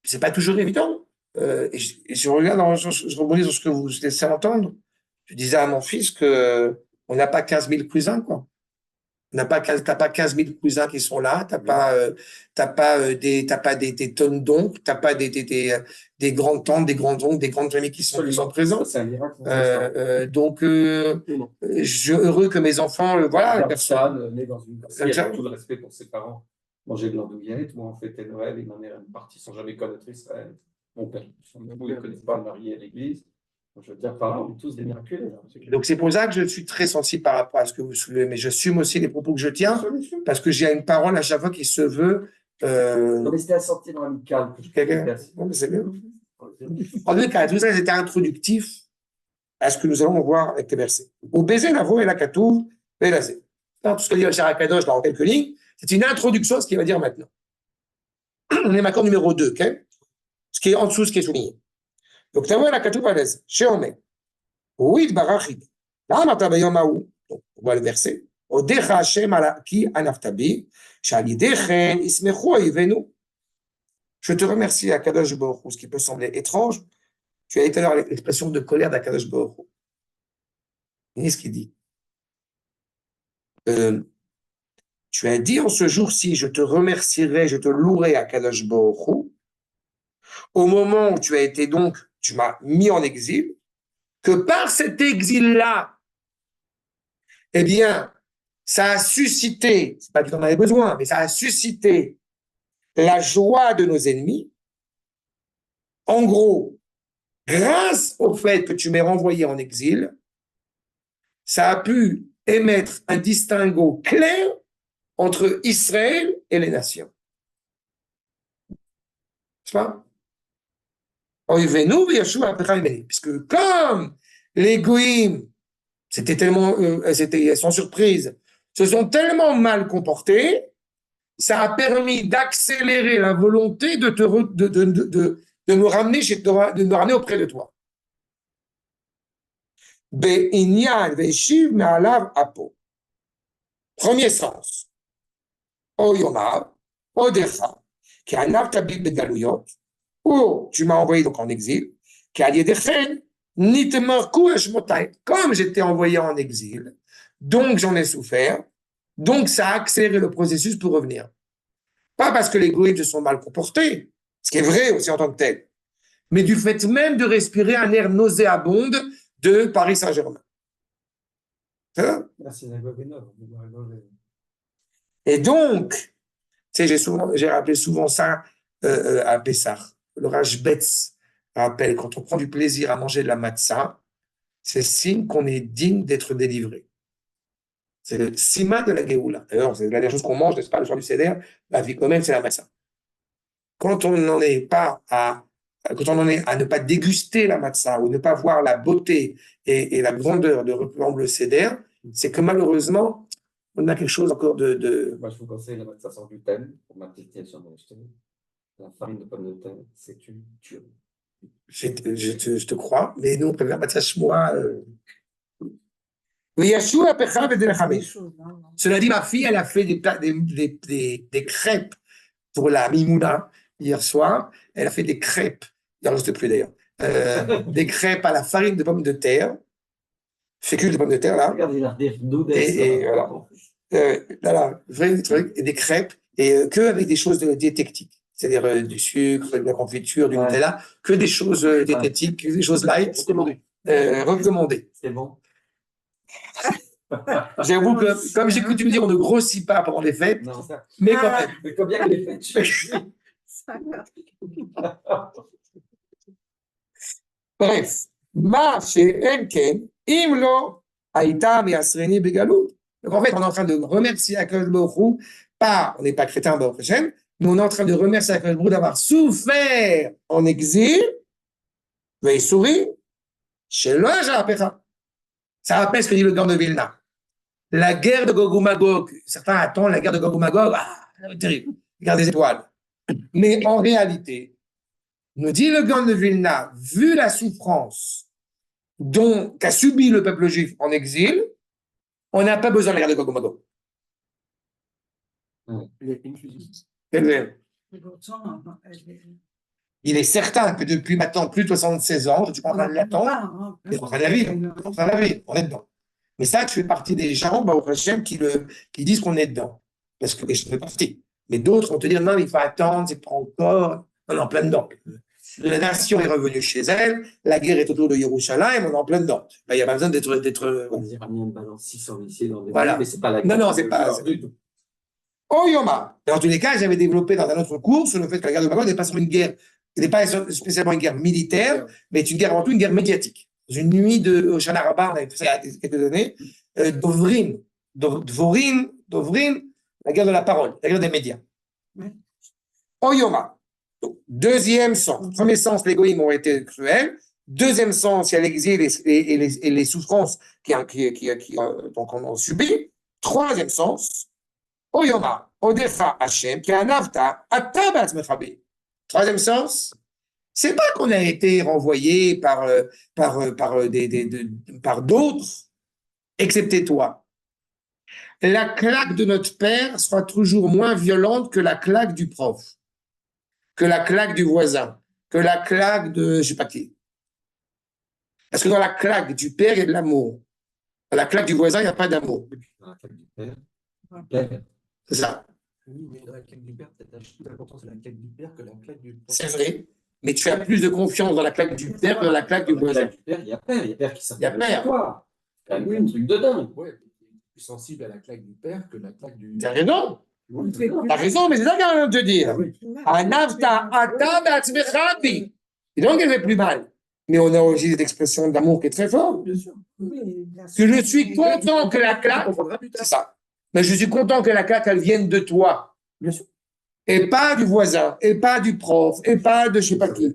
c'est pas toujours évident. Et je regarde, je rebondis sur ce que vous laissez entendre. Je disais à mon fils que on n'a pas 15 000 cousins, quoi. T'as pas 15 000 cousins qui sont là, t'as pas des tonnes d'oncles, t'as pas des grandes tantes, des grands oncles, des grandes familles qui sont présents. C'est un miracle. Donc, je suis heureux que mes enfants, voilà. Personne né dans une famille, avec tout le respect pour ses parents, manger de l'andouillette, moi on fêtait Noël et ma mère est partie sans jamais connaître Israël. Mon père, il ne connaît pas le marié à l'église. Je veux dire, par on est tous des miraculés. Donc, c'est pour ça que je suis très sensible par rapport à ce que vous soulevez, mais j'assume aussi les propos que je tiens, parce que j'ai une parole à chaque fois qui se veut. Non, mais c'était un sentiment amical. Non, mais c'est bien. En tout cas, tout ça, c'était introductif à ce que nous allons voir avec les versets. Au baiser la voix et la catouve, et la zé. Tout ce que dit le Cher Akadosh là en quelques lignes, c'est une introduction à ce qu'il va dire maintenant. On est maintenant numéro 2, okay? Ce qui est en dessous, ce qui est souligné. Donc, tu vois la catouve à l'aise. Chez Omer. Oui, barachid. Là, on voit le verset. Odecha Hashem ki anaftabi, shalidechen ismechu oivenu. Je te remercie, Akadosh Baruch Hu, ce qui peut sembler étrange. Tu as été alors l'expression de colère d'Akadosh Baruch Hu. Voyez ce qu'il dit. Tu as dit en ce jour-ci, je te remercierai, je te louerai, Akadosh Baruch Hu, au moment où tu as été donc, tu m'as mis en exil, que par cet exil-là, eh bien, ça a suscité, c'est pas que j'en avais besoin, mais ça a suscité la joie de nos ennemis. En gros, grâce au fait que tu m'aies renvoyé en exil, ça a pu émettre un distinguo clair entre Israël et les nations. C'est pas? Puisque comme les goïms, c'était tellement, sans surprise, se sont tellement mal comportés, ça a permis d'accélérer la volonté de me ramener de me ramener auprès de toi. Premier sens. Ou tu m'as envoyé donc en exil, comme j'étais envoyé en exil, donc j'en ai souffert, donc ça a accéléré le processus pour revenir. Pas parce que les goïms se sont mal comportés, ce qui est vrai aussi en tant que tel, mais du fait même de respirer un air nauséabonde de Paris Saint-Germain. Et donc, tu sais, j'ai rappelé souvent ça à Pessah. Le Rashbetz rappelle, quand on prend du plaisir à manger de la matzah, c'est signe qu'on est digne d'être délivré. C'est le siman de la Géoula. D'ailleurs, c'est la dernière chose qu'on mange, n'est-ce pas, le soir du Seder, la vie quand même, c'est la matzah. Quand on n'en est pas à, quand on en est à ne pas déguster la matzah ou ne pas voir la beauté et la grandeur de reprendre le Seder, c'est que malheureusement, on a quelque chose encore de... Moi, je vous conseille la matzah sans gluten, pour ma petite tienne sur la farine de pomme de terre, c'est une tuerie. Je te crois, mais nous, on préfère matzah shmoa. Cela dit, ma fille, elle a fait des crêpes pour la Mimouna hier soir. Elle a fait des crêpes, il n'en reste plus d'ailleurs, des crêpes à la farine de pommes de terre, fécule de pommes de terre, là. Regarde, il a des Et voilà, vrai truc, et des crêpes, et que avec des choses diététiques. C'est-à-dire du sucre, de la confiture, du Nutella, que des choses diététiques, des choses light. Recommandées. C'est bon. J'avoue que, comme j'ai coutume de dire, on ne grossit pas pendant les fêtes, Non, ça. mais quand même. Mais combien les fêtes Bref, ma chez Enken, imlo, aïta, miasreni, begalou. Donc en fait, on est en train de remercier Akadosh Baruch Hu, pas, on n'est pas chrétien, Baruch Hashem, mais on est en train de remercier Akadosh Baruch Hu d'avoir souffert en exil, veille souris, chez l'Oja. Ça rappelle ce que dit le Gaon de Vilna. La guerre de Gog ou Magog, certains attendent la guerre de Gog ou Magog, terrible, guerre des étoiles. Mais en réalité, nous dit le Gaon de Vilna, vu la souffrance qu'a subi le peuple juif en exil, on n'a pas besoin de la guerre de Gog ou Magog. Il est certain que depuis maintenant plus de 76 ans, tu prends en train de l'attendre, tu es en train de la vivre, on est dedans. Mais ça, tu fais partie des gens, au Hachem, qui disent qu'on est dedans. Parce que je fais partie. Mais d'autres vont te dire, non, il faut attendre, c'est pas encore. On est en plein dedans. La nation est revenue chez elle, la guerre est autour de Yerushalayim, on est en plein dedans. Il n'y a pas besoin d'être. On dirait bien de balance 600 ici dans des. Voilà. Mais c'est pas la guerre. Non, c'est pas. Du tout. Oh Yoma. Dans tous les cas, j'avais développé dans un autre cours sur le fait que la guerre de Magog n'est pas sur une guerre, n'est pas spécialement une guerre militaire, mais une guerre avant tout une guerre médiatique. Dans une nuit de Hoshana Rabbah, on avait fait ça il y a quelques années, Dovrin, la guerre de la parole, la guerre des médias. Oyoma. Donc, deuxième sens. Premier sens, les goïms ont été cruels. Deuxième sens, il y a l'exil et les souffrances donc on a subi. Troisième sens, Oyoma, Odecha Hashem, qui anavta, atabat mechabe. Troisième sens, c'est pas qu'on a été renvoyé par d'autres, excepté toi. La claque de notre père sera toujours moins violente que la claque du prof, que la claque du voisin, que la claque de je sais pas qui. Parce que dans la claque du père, il y a de l'amour. Dans la claque du voisin, il n'y a pas d'amour. Dans la claque du père. C'est ça. Oui, mais dans la claque du père, peut-être plus important, c'est la claque du père que la claque du prof. C'est vrai. Mais tu as plus de confiance dans la claque du père que dans la claque du voisin. Il y a père qui s'appelle. Il y a père. Quoi? C'est quand même un truc de dingue. Ouais, plus sensible à la claque du père que la claque du. T'as raison. T'as raison, mais c'est ça qu'on vient de te dire. Et donc, elle fait plus mal. Mais on a aussi cette expression d'amour qui est très forte. Bien sûr. Que je suis content que la claque, c'est ça. Mais je suis content que la claque, elle vienne de toi. Bien sûr. Et pas du voisin, et pas du prof, et pas de je sais pas qui.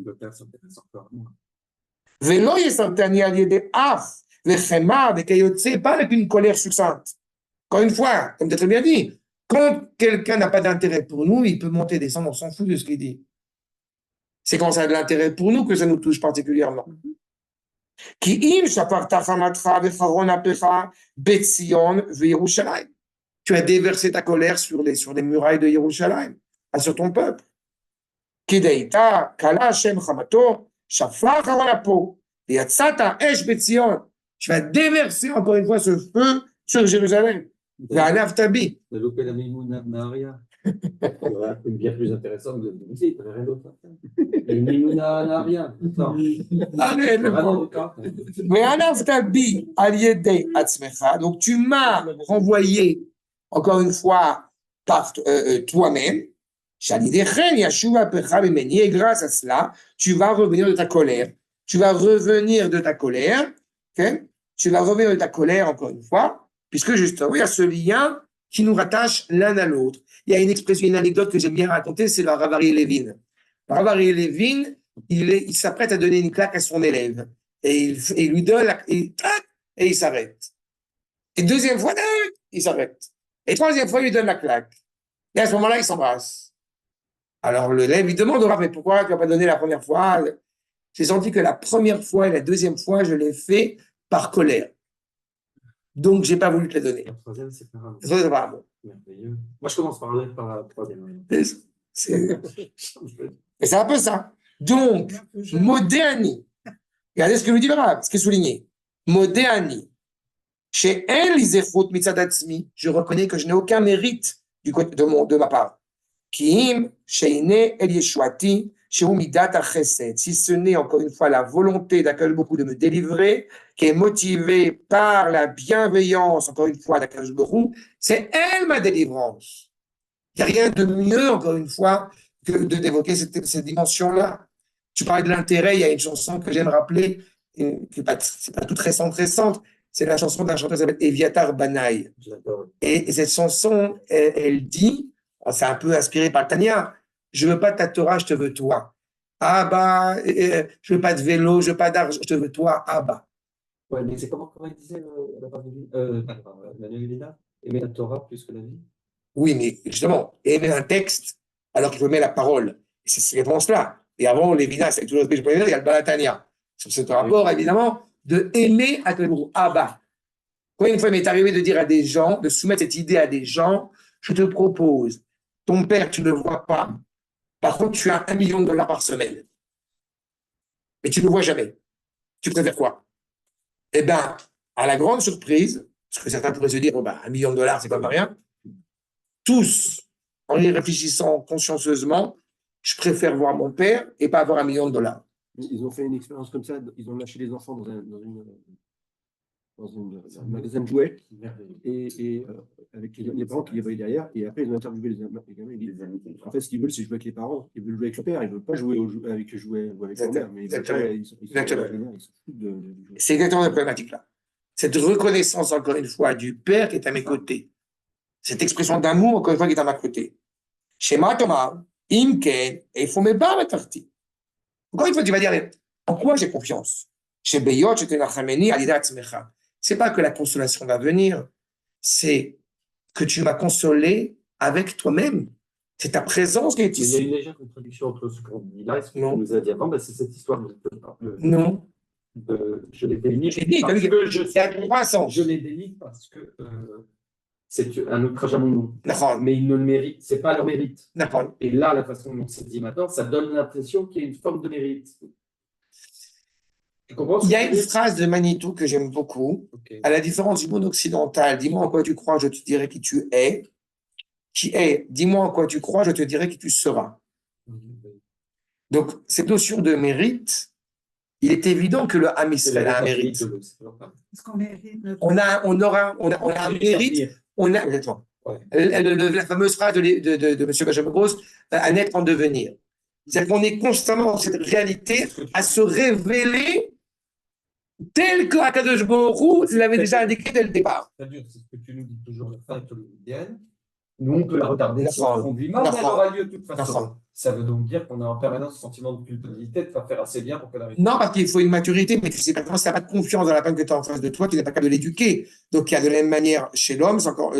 Vélo est santani à l'idée af, les chema, les kayotse, pas avec une colère succincte. Encore une fois, comme tu as très bien dit, quand quelqu'un n'a pas d'intérêt pour nous, il peut monter, descendre, on s'en fout de ce qu'il dit. C'est quand ça a de l'intérêt pour nous que ça nous touche particulièrement. Ki im shaparta chamatra vecharon apecha betzion veYerushalayim. Tu as déversé ta colère sur les murailles de Yerushalayim, sur ton peuple. Kideita kala Hashem chamato shafar harapo yatzata esh betzion. Tu vas déverser encore une fois ce feu sur Jérusalem. Ve'anav tabi. Tu as loupé la Mimouna de Naharia. Une bière plus intéressante de il n'y avait rien d'autre. Une Mimouna de Naharia. Donc tu m'as renvoyé encore une fois par toi-même. Et grâce à cela, tu vas revenir de ta colère. Tu vas revenir de ta colère, okay? Tu vas revenir de ta colère encore une fois. puisque justement, il y a ce lien qui nous rattache l'un à l'autre. Il y a une expression, une anecdote que j'aime bien raconter, c'est le Rav Aryeh Levin. Rav Aryeh Levin, il s'apprête à donner une claque à son élève. Et il lui donne et il s'arrête. Et deuxième fois, il s'arrête. Et troisième fois, il lui donne la claque. Et à ce moment-là, ils s'embrassent. Alors l'élève, il demande au Rav, mais pourquoi tu n'as pas donné la première fois? J'ai senti que la première fois et la deuxième fois, je l'ai fait par colère. Donc, je n'ai pas voulu te la donner. La troisième, c'est pas grave. C'est pas bon. Merveilleux. Moi, je commence par la troisième. Et c'est un peu ça. Donc, Modéani, regardez ce que nous dit le Rav, ce qui est souligné. Modéani, chez El Izechut Mitzadatzmi, je reconnais que je n'ai aucun mérite de ma part. Kiim, Sheine El Yeshuati, Shehu Midat Chesed. Si ce n'est encore une fois la volonté d'Akadosh Baruch Hu de me délivrer, qui est motivée par la bienveillance, encore une fois, d'Akadosh Baruch Hu, c'est elle ma délivrance. Il n'y a rien de mieux, encore une fois, que d'évoquer cette dimension-là. Tu parlais de l'intérêt, il y a une chanson que j'aime rappeler, c'est pas toute récente, c'est la chanson d'un chanteur qui s'appelle Eviatar Banaï. Et cette chanson, elle dit, c'est un peu inspiré par Tania, je veux pas ta Torah, je te veux toi. Abba, je veux pas de vélo, je veux pas d'argent, je te veux toi, Abba. Ouais, mais c'est comment il disait Manuel Levina, aimer la Torah plus que la vie. Oui, mais justement, aimer un texte alors qu'il faut aimer la parole. C'est cette réponse-là. Et avant, Levina, c'est toujours ce que je peux dire, il y a le Balatania. Sur ce rapport, évidemment, de aimer à Abba. Combien une fois il m'est arrivé de dire à des gens, de soumettre cette idée à des gens, je te propose, ton père, tu ne le vois pas, par contre, tu as $1 million par semaine. Mais tu ne le vois jamais. Tu préfères quoi? Eh bien, à la grande surprise, parce que certains pourraient se dire, oh ben, $1 million, c'est pas rien. Tous, en y réfléchissant consciencieusement, je préfère voir mon père et pas avoir $1 million. Ils ont fait une expérience comme ça, ils ont lâché les enfants dans un magasin de jouets, et avec les parents qui les voyaient derrière, et après ils ont interviewé les gamins. En fait, ce qu'ils veulent, c'est jouer avec les parents, ils veulent jouer avec le père, ils ne veulent pas jouer avec leur mère, mais c'est exactement la problématique-là. Cette reconnaissance, encore une fois, du père qui est à mes côtés, cette expression d'amour, encore une fois, qui est à ma côté. Shema Tomar, Imken, et il faut me battre la partie. Encore une fois, tu vas dire, en quoi j'ai confiance? Chez Beyot, j'étais Nachameni, Alidat Smecha. C'est pas que la consolation va venir, c'est que tu m'as consolé avec toi-même. C'est ta présence qui est ici. Il y a une légère contradiction entre ce qu'on dit là et ce qu'on nous a dit avant. C'est cette histoire non. Je l'ai béni. Je l'ai béni parce que c'est un outrage à mon nom. Mais ils ne le méritent. C'est pas leur mérite. Et là, la façon dont c'est dit maintenant, ça donne l'impression qu'il y a une forme de mérite. Il y a une phrase de Manitou que j'aime beaucoup. À la différence du monde occidental, dis-moi en quoi tu crois, je te dirai qui tu es. Qui est, dis-moi en quoi tu crois, je te dirai qui tu seras. Donc, cette notion de mérite, il est évident que le Ham Israël a un mérite. On a un mérite. La fameuse phrase de M. Benjamin Gross, à naître en devenir. C'est-à-dire qu'on est constamment dans cette réalité à se révéler tel que Akadosh Baruch Hu l'avait déjà indiqué dès le départ. C'est-à-dire, c'est ce que tu nous dis toujours, la fin tolérienne. Nous, on peut la retarder profondément, mais elle aura lieu de toute façon. Ça veut donc dire qu'on a en permanence ce sentiment de culpabilité de ne pas faire assez bien pour qu'elle arrive. Non, parce qu'il faut une maturité, mais tu sais pas comment, si tu n'as pas de confiance dans la personne que tu as en face de toi, tu n'es pas capable de l'éduquer. Donc, il y a de la même manière chez l'homme, c'est encore,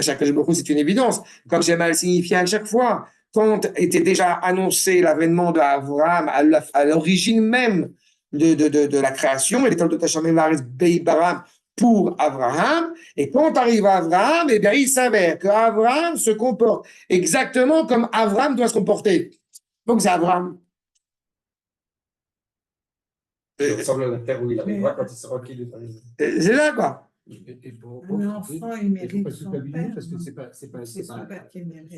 chaque jour, c'est une évidence. Comme j'ai mal signifié à chaque fois, quand était déjà annoncé l'avènement d'Abraham à l'origine même de la création, et l'étoile de Tachamé Maris Beibaram pour Abraham, et quand arrive Abraham, eh bien, il s'avère qu'Abraham se comporte exactement comme Abraham doit se comporter. Donc, c'est Abraham. Ça ressemble à la terre où il arrivera quand il sera qu'il est. C'est là, quoi. L'enfant, il mérite son père. Parce que c'est pas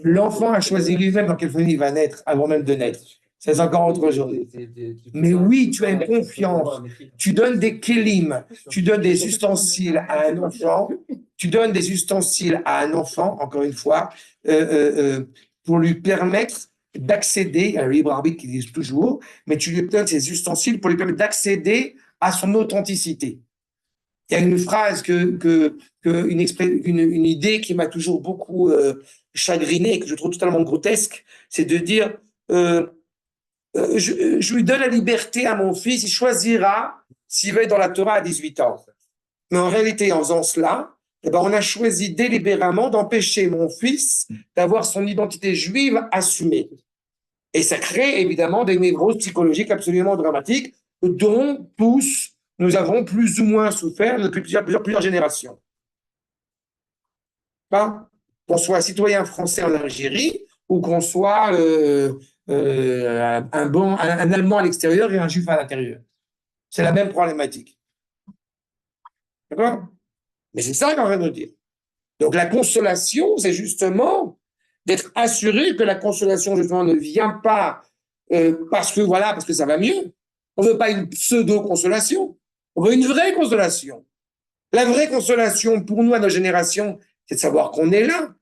L'enfant a choisi lui-même dans quelle famille il va naître avant même de naître. C'est encore autre chose. Mais oui, tu as une confiance. Tu donnes des kélim, tu donnes des ustensiles à un enfant. Tu donnes des ustensiles à un enfant, encore une fois, pour lui permettre d'accéder à un libre arbitre qui dit toujours, mais tu lui donnes ces ustensiles pour lui permettre d'accéder à son authenticité. Il y a une phrase une idée qui m'a toujours beaucoup chagriné, que je trouve totalement grotesque, c'est de dire je lui donne la liberté à mon fils, il choisira s'il veut être dans la Torah à 18 ans. Mais en réalité, en faisant cela, eh ben, on a choisi délibérément d'empêcher mon fils d'avoir son identité juive assumée. Et ça crée évidemment des névroses psychologiques absolument dramatiques dont tous nous avons plus ou moins souffert depuis plusieurs générations. Pas qu'on soit citoyen français en Algérie ou qu'on soit un Allemand à l'extérieur et un Juif à l'intérieur. C'est la même problématique. D'accord? Mais c'est ça qu'on vient de dire. Donc la consolation, c'est justement d'être assuré que la consolation, justement, ne vient pas parce que ça va mieux. On ne veut pas une pseudo-consolation. On veut une vraie consolation. La vraie consolation, pour nous, à notre génération, c'est de savoir qu'on est là.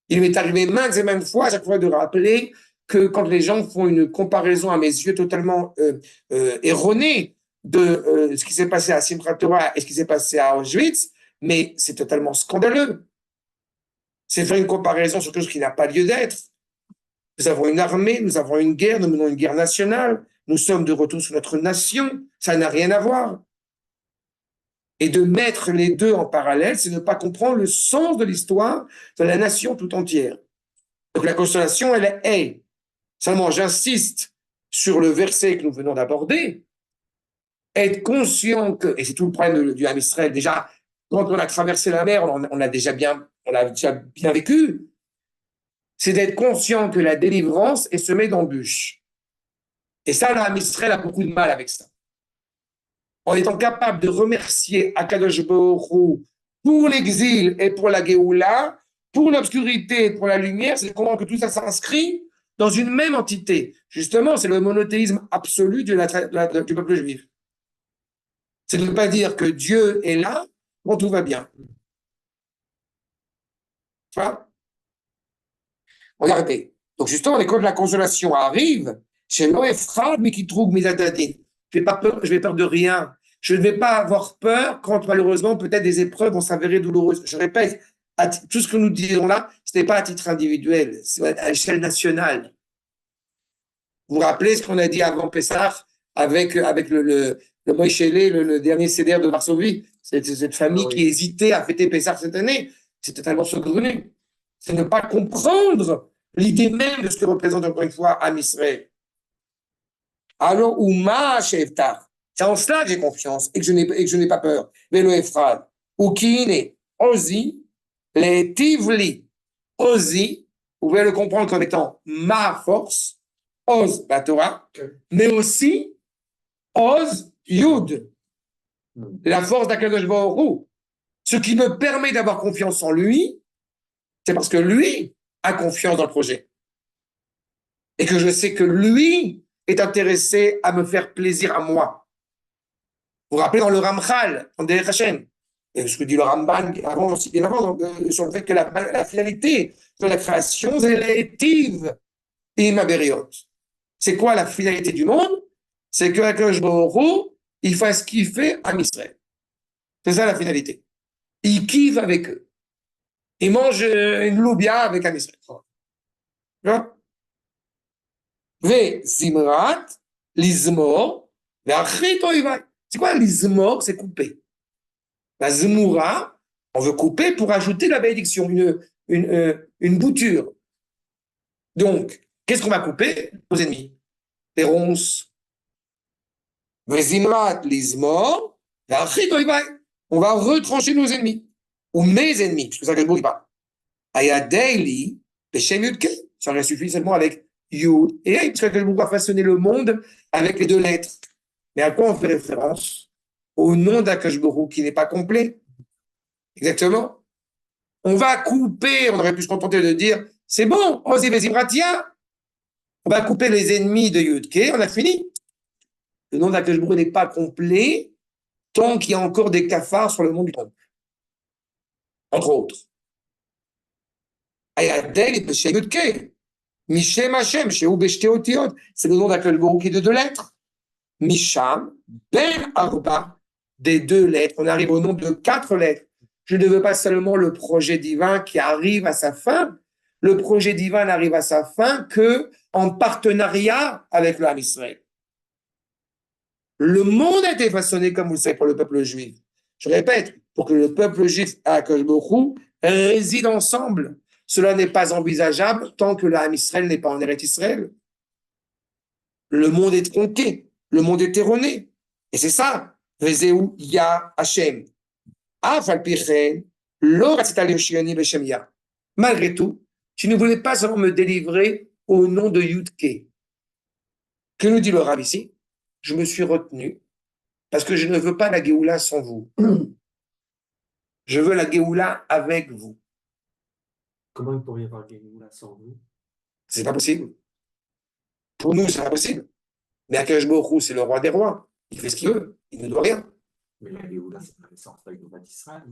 Il m'est arrivé maintes et maintes fois, à chaque fois, de rappeler que quand les gens font une comparaison, à mes yeux, totalement erronée de ce qui s'est passé à Simchat Torah et ce qui s'est passé à Auschwitz, mais c'est totalement scandaleux. C'est faire une comparaison sur quelque chose qui n'a pas lieu d'être. Nous avons une armée, nous avons une guerre, nous menons une guerre nationale, nous sommes de retour sur notre nation, ça n'a rien à voir. Et de mettre les deux en parallèle, c'est ne pas comprendre le sens de l'histoire de la nation tout entière. Donc la consolation, elle est. Seulement, j'insiste sur le verset que nous venons d'aborder, être conscient que, et c'est tout le problème du Ham Israël, déjà, quand on a traversé la mer, on l'a déjà bien vécu, c'est d'être conscient que la délivrance est semée d'embûches. Et ça, le Ham Israël a beaucoup de mal avec ça. En étant capable de remercier Akadosh Baruch Hu pour l'exil et pour la Géoula, pour l'obscurité et pour la lumière, c'est comment que tout ça s'inscrit dans une même entité. Justement, c'est le monothéisme absolu du peuple juif. C'est de ne pas dire que Dieu est là quand tout va bien. Tu vois? Regardez. Donc justement, quand la consolation arrive, chez Noéphra, mais qui trouve mes adadés. Je n'ai peur de rien. Je ne vais pas avoir peur quand malheureusement peut-être des épreuves vont s'avérer douloureuses. Je répète, tout ce que nous disons là, ce n'est pas à titre individuel, c'est à l'échelle nationale. Vous vous rappelez ce qu'on a dit avant Pessah avec le Moïchélé, le dernier CDR de Varsovie, cette famille qui hésitait à fêter Pessah cette année, c'est totalement saugrenu. C'est ne pas comprendre l'idée même de ce que représente encore une fois Am Israël. Alors, Ouma Shevtar, c'est en cela que j'ai confiance et que je n'ai pas peur. Vélo Ephraim, ou Kine, Ozi, les Tivli, Ozi, vous pouvez le comprendre comme étant ma force, Oz, la Torah, mais aussi Oz, Yud, la force d'Akadosh Baruch Hu. Ce qui me permet d'avoir confiance en lui, c'est parce que lui a confiance dans le projet. Et que je sais que lui est intéressé à me faire plaisir à moi. Vous vous rappelez dans le Ramchal, dans Derech Hashem, et ce que dit le Ramban avant, aussi bien avant, sur le fait que la finalité de la création, c'est l'étive imabériot. C'est quoi la finalité du monde? C'est que Akadosh Baruch Hu, il fasse kiffer à Israël. C'est ça la finalité. Il kiffe avec eux. Il mange une loubia avec un Israël. Ve zimrat, l'izmor, ve'achrit oivai. C'est quoi l'izmor? C'est couper. La zmoura, on veut couper pour ajouter la bénédiction, une bouture. Donc, qu'est-ce qu'on va couper? Nos ennemis. Les ronces. Ve zimrat, l'izmor, ve'achrit oivai. On va retrancher nos ennemis. Ou mes ennemis, puisque ça que je ne dis pas. Ayadaili, Peshem Yudke. Ça aurait suffi seulement avec Yud et Hey, puisque je va façonner le monde avec les deux lettres. Mais à quoi on fait référence? Au nom d'Akadosh Baruch Hu qui n'est pas complet. Exactement. On va couper, on aurait pu se contenter de dire, c'est bon, Ozi Vezimratia. On va couper les ennemis de Yudke, on a fini. Le nom d'Akadosh Baruch Hu n'est pas complet tant qu'il y a encore des cafards sur le monde du temple. Entre autres. Mishem Hashem, Shehu Beshte Otiot, c'est le nom d'Akadosh Baruch Hu qui est de deux lettres. Misham, Ben Arba, des 2 lettres, on arrive au nombre de 4 lettres. Je ne veux pas seulement le projet divin qui arrive à sa fin. Le projet divin n'arrive à sa fin que en partenariat avec le Ham Israël. Le monde a été façonné, comme vous le savez, pour le peuple juif. Je répète, pour que le peuple juif et Akadosh Baruch Hu résident ensemble. Cela n'est pas envisageable tant que le Ham Israël n'est pas en Eretz Israël. Le monde est tronqué, le monde est erroné. Et c'est ça. Vezeu ya Hashem. Malgré tout, tu ne voulais pas seulement me délivrer au nom de Yudke. Que nous dit le Rav ici? Je me suis retenu parce que je ne veux pas la Géoula sans vous. Je veux la Géoula avec vous. Comment il pourrait y avoir Géoula sans vous? C'est pas possible. Pour nous, c'est pas possible. Mais Akadosh Baruch Hu, c'est le roi des rois. Il fait ce qu'il veut. Il ne doit rien. Mais la Géoula, c'est pas les sortes avec le roi d'Israël.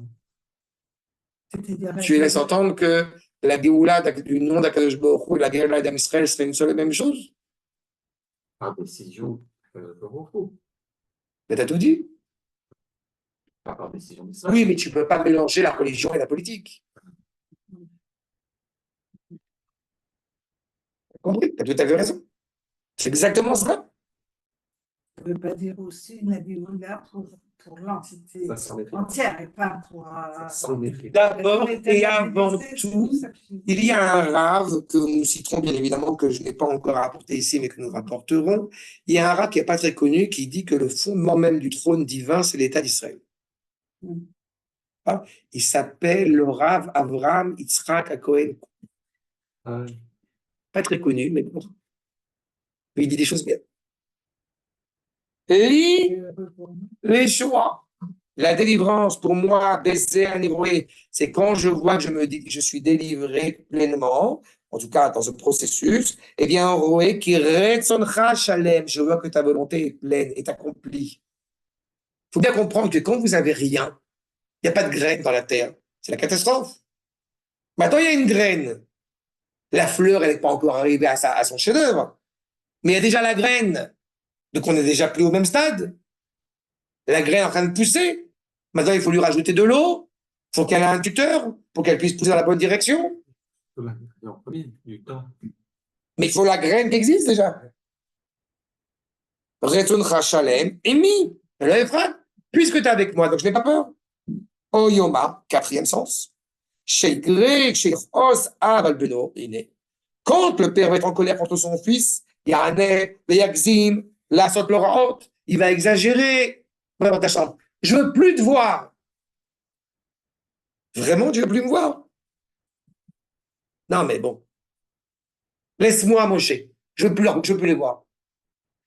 Tu laisses entendre que la Géoula du nom d'Akadosh Baruch Hu et la Géoula d'Am Israël serait une seule et même chose? Par décision de Baruch Hu. Mais t'as tout dit. Pas par décision d'Israël. Oui, mais tu ne peux pas mélanger la religion et la politique. T'as compris? T'as tout à fait raison. C'est exactement ça. Ça ne veut pas dire aussi la Géoula pour l'entité entière et pas pour... D'abord et avant tout, il y a un rave que nous citerons bien évidemment, que je n'ai pas encore rapporté ici, mais que nous rapporterons. Il y a un rave qui n'est pas très connu, qui dit que le fondement même du trône divin, c'est l'État d'Israël. Il s'appelle le Rav Avraham Yitzhak HaKohen. Pas très connu, mais bon. Il dit des choses bien. Les choix. La délivrance, pour moi, baiser un ivroé, c'est quand je vois que je suis délivré pleinement, en tout cas dans ce processus, eh bien, roé qui retsoncha shalem, je vois que ta volonté est pleine, est accomplie. Il faut bien comprendre que quand vous avez rien, il n'y a pas de graine dans la terre. C'est la catastrophe. Maintenant, il y a une graine. La fleur, elle n'est pas encore arrivée à son chef-d'œuvre. Mais il y a déjà la graine. Donc, on est déjà plus au même stade. La graine est en train de pousser. Maintenant, il faut lui rajouter de l'eau. Il faut qu'elle ait un tuteur pour qu'elle puisse pousser dans la bonne direction. Mais il faut la graine qui existe déjà. Retuncha shalem, emi, puisque tu es avec moi, donc je n'ai pas peur. Oyoma, 4e sens. Quand le père va être en colère contre son fils, il va exagérer. Je veux plus te voir. Vraiment, tu veux plus me voir? Non, mais bon. Laisse-moi, Moshe. Je veux plus les voir.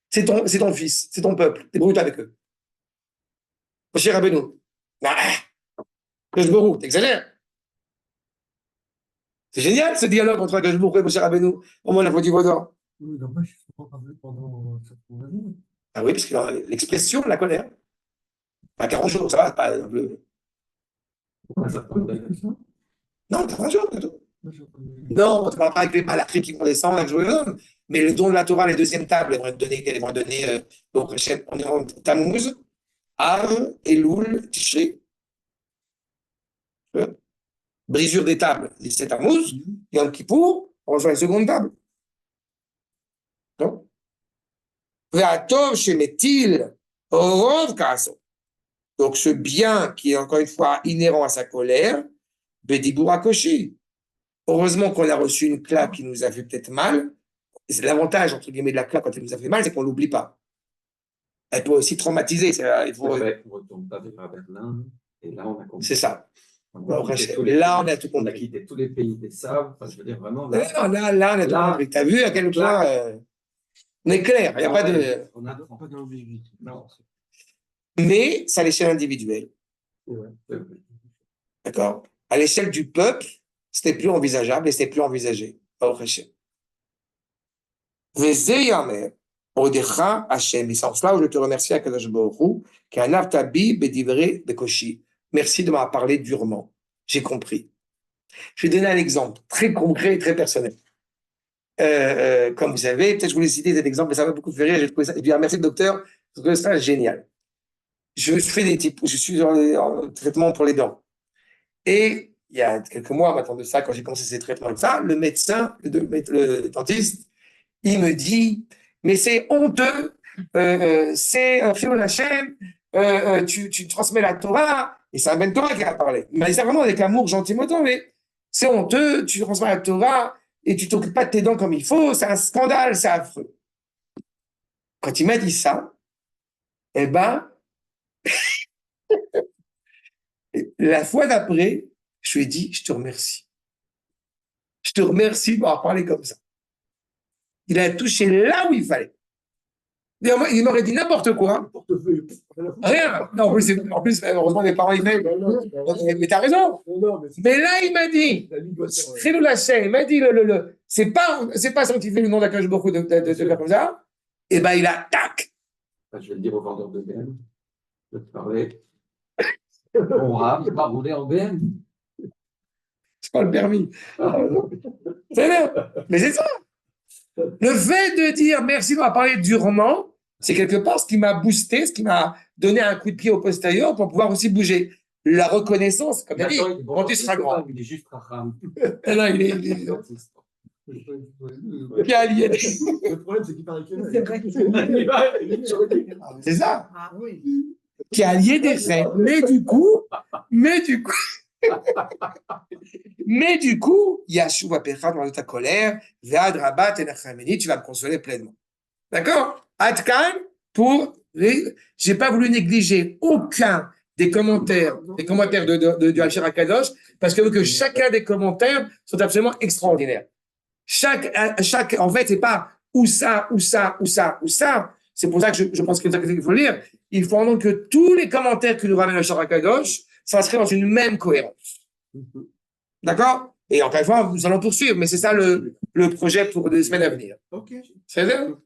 C'est ton fils, c'est ton peuple. Débrouille-toi avec eux. Moshe Rabbeinu. Kajbourou, t'exagères. C'est génial ce dialogue entre Kajbourou et Moshe Rabbeinu. Au moins la faute du vaudor. Ah oui, parce que l'expression, la colère. Pas 40 jours, ça va, pas le. Non, 40 jours, plutôt. Non, on ne parle pas avec les malachim qui vont descendre, mais le don de la Torah, les deuxièmes tables, elles vont donner au prochain, on est en Tammuz, Av, Elul, Tishri. Brisure des tables, c'est Tammuz, et en Kippour, on reçoit une seconde table. Non? Ve'atov shemetil rov ka'aso. Donc, ce bien qui est encore une fois inhérent à sa colère, Bedibour Akoshi. Heureusement qu'on a reçu une claque qui nous a fait peut-être mal. Et c'est l'avantage, entre guillemets, de la claque quand elle nous a fait mal, c'est qu'on ne l'oublie pas. Elle peut aussi traumatiser. Il faut... On retourne pas vers Berlin, et là, on a compris. C'est ça. Là, on a tout compris. On a quitté tous les pays des sables. Enfin, je veux dire, vraiment. Là, on a tout compris. Tu as vu à quel point on est clair. Il n'y a pas de. On n'a pas d'ambiguïté. Non. Mais c'est à l'échelle individuelle. Ouais. D'accord? À l'échelle du peuple, c'était plus envisageable et c'était plus envisagé. Et c'est en cela où je te remercie à Kadosh Baruch Hu, qu'un avtabi bedivré bekoshi. Merci de m'avoir parlé durement. J'ai compris. Je vais donner un exemple très concret et très personnel. Comme vous savez, peut-être je voulais citer cet exemple, mais ça m'a beaucoup fait rire. J'ai trouvé ça. Et puis merci le docteur, parce que c'est génial. je suis dans le traitement pour les dents. Et il y a quelques mois maintenant de ça, quand j'ai commencé ces traitements comme ça, le médecin, le dentiste, il me dit, mais c'est honteux, c'est un Chilul Hashem, tu transmets la Torah, et c'est un Ben Torah qui a parlé. Il m'a dit ça vraiment avec amour, gentiment, mais c'est honteux, tu transmets la Torah et tu t'occupes pas de tes dents comme il faut, c'est un scandale, c'est affreux. Quand il m'a dit ça, eh ben, la fois d'après, je lui ai dit, je te remercie. Je te remercie d'avoir parlé comme ça. Il a touché là où il fallait. Il m'aurait dit n'importe quoi. Rien. Non, en plus, heureusement, les parents, ils m'aiment. Mais t'as raison. Mais là, il m'a dit, Chilul Hashem, il m'a dit, c'est pas sanctifier le nom d'Akadosh Baruch Hu de faire comme ça. Et ben, il a tac. Je vais le dire au vendeur de BM. Je vais te parler. On va pas rouler en BM. C'est pas le permis. C'est bien. Mais c'est ça. Le fait de dire merci d'avoir parlé durement, c'est quelque part ce qui m'a boosté, ce qui m'a donné un coup de pied au postérieur pour pouvoir aussi bouger. La reconnaissance, comme il dit, quand tu seras grand. Il est juste Raham. Non, il est qui a lié. Le problème, c'est qu'il paraît que C'est vrai que C'est ça. Ah oui. Qui a lié des faits. Mais du coup, Yashuv Apecha dans ta colère, Ve'ad Rabat et Nachameni, tu vas me consoler pleinement. D'accord? Atkan, j'ai pas voulu négliger aucun des commentaires du Hachir Akadosh, parce que chacun des commentaires sont absolument extraordinaires. En fait, c'est pas ou ça. C'est pour ça que je pense qu'il faut lire. Il faut donc que tous les commentaires que nous ramène le Hachir Akadosh s'inscrivent dans une même cohérence. D'accord? Et encore une fois, nous allons poursuivre, mais c'est ça le projet pour les semaines à venir. Ok. C'est bien?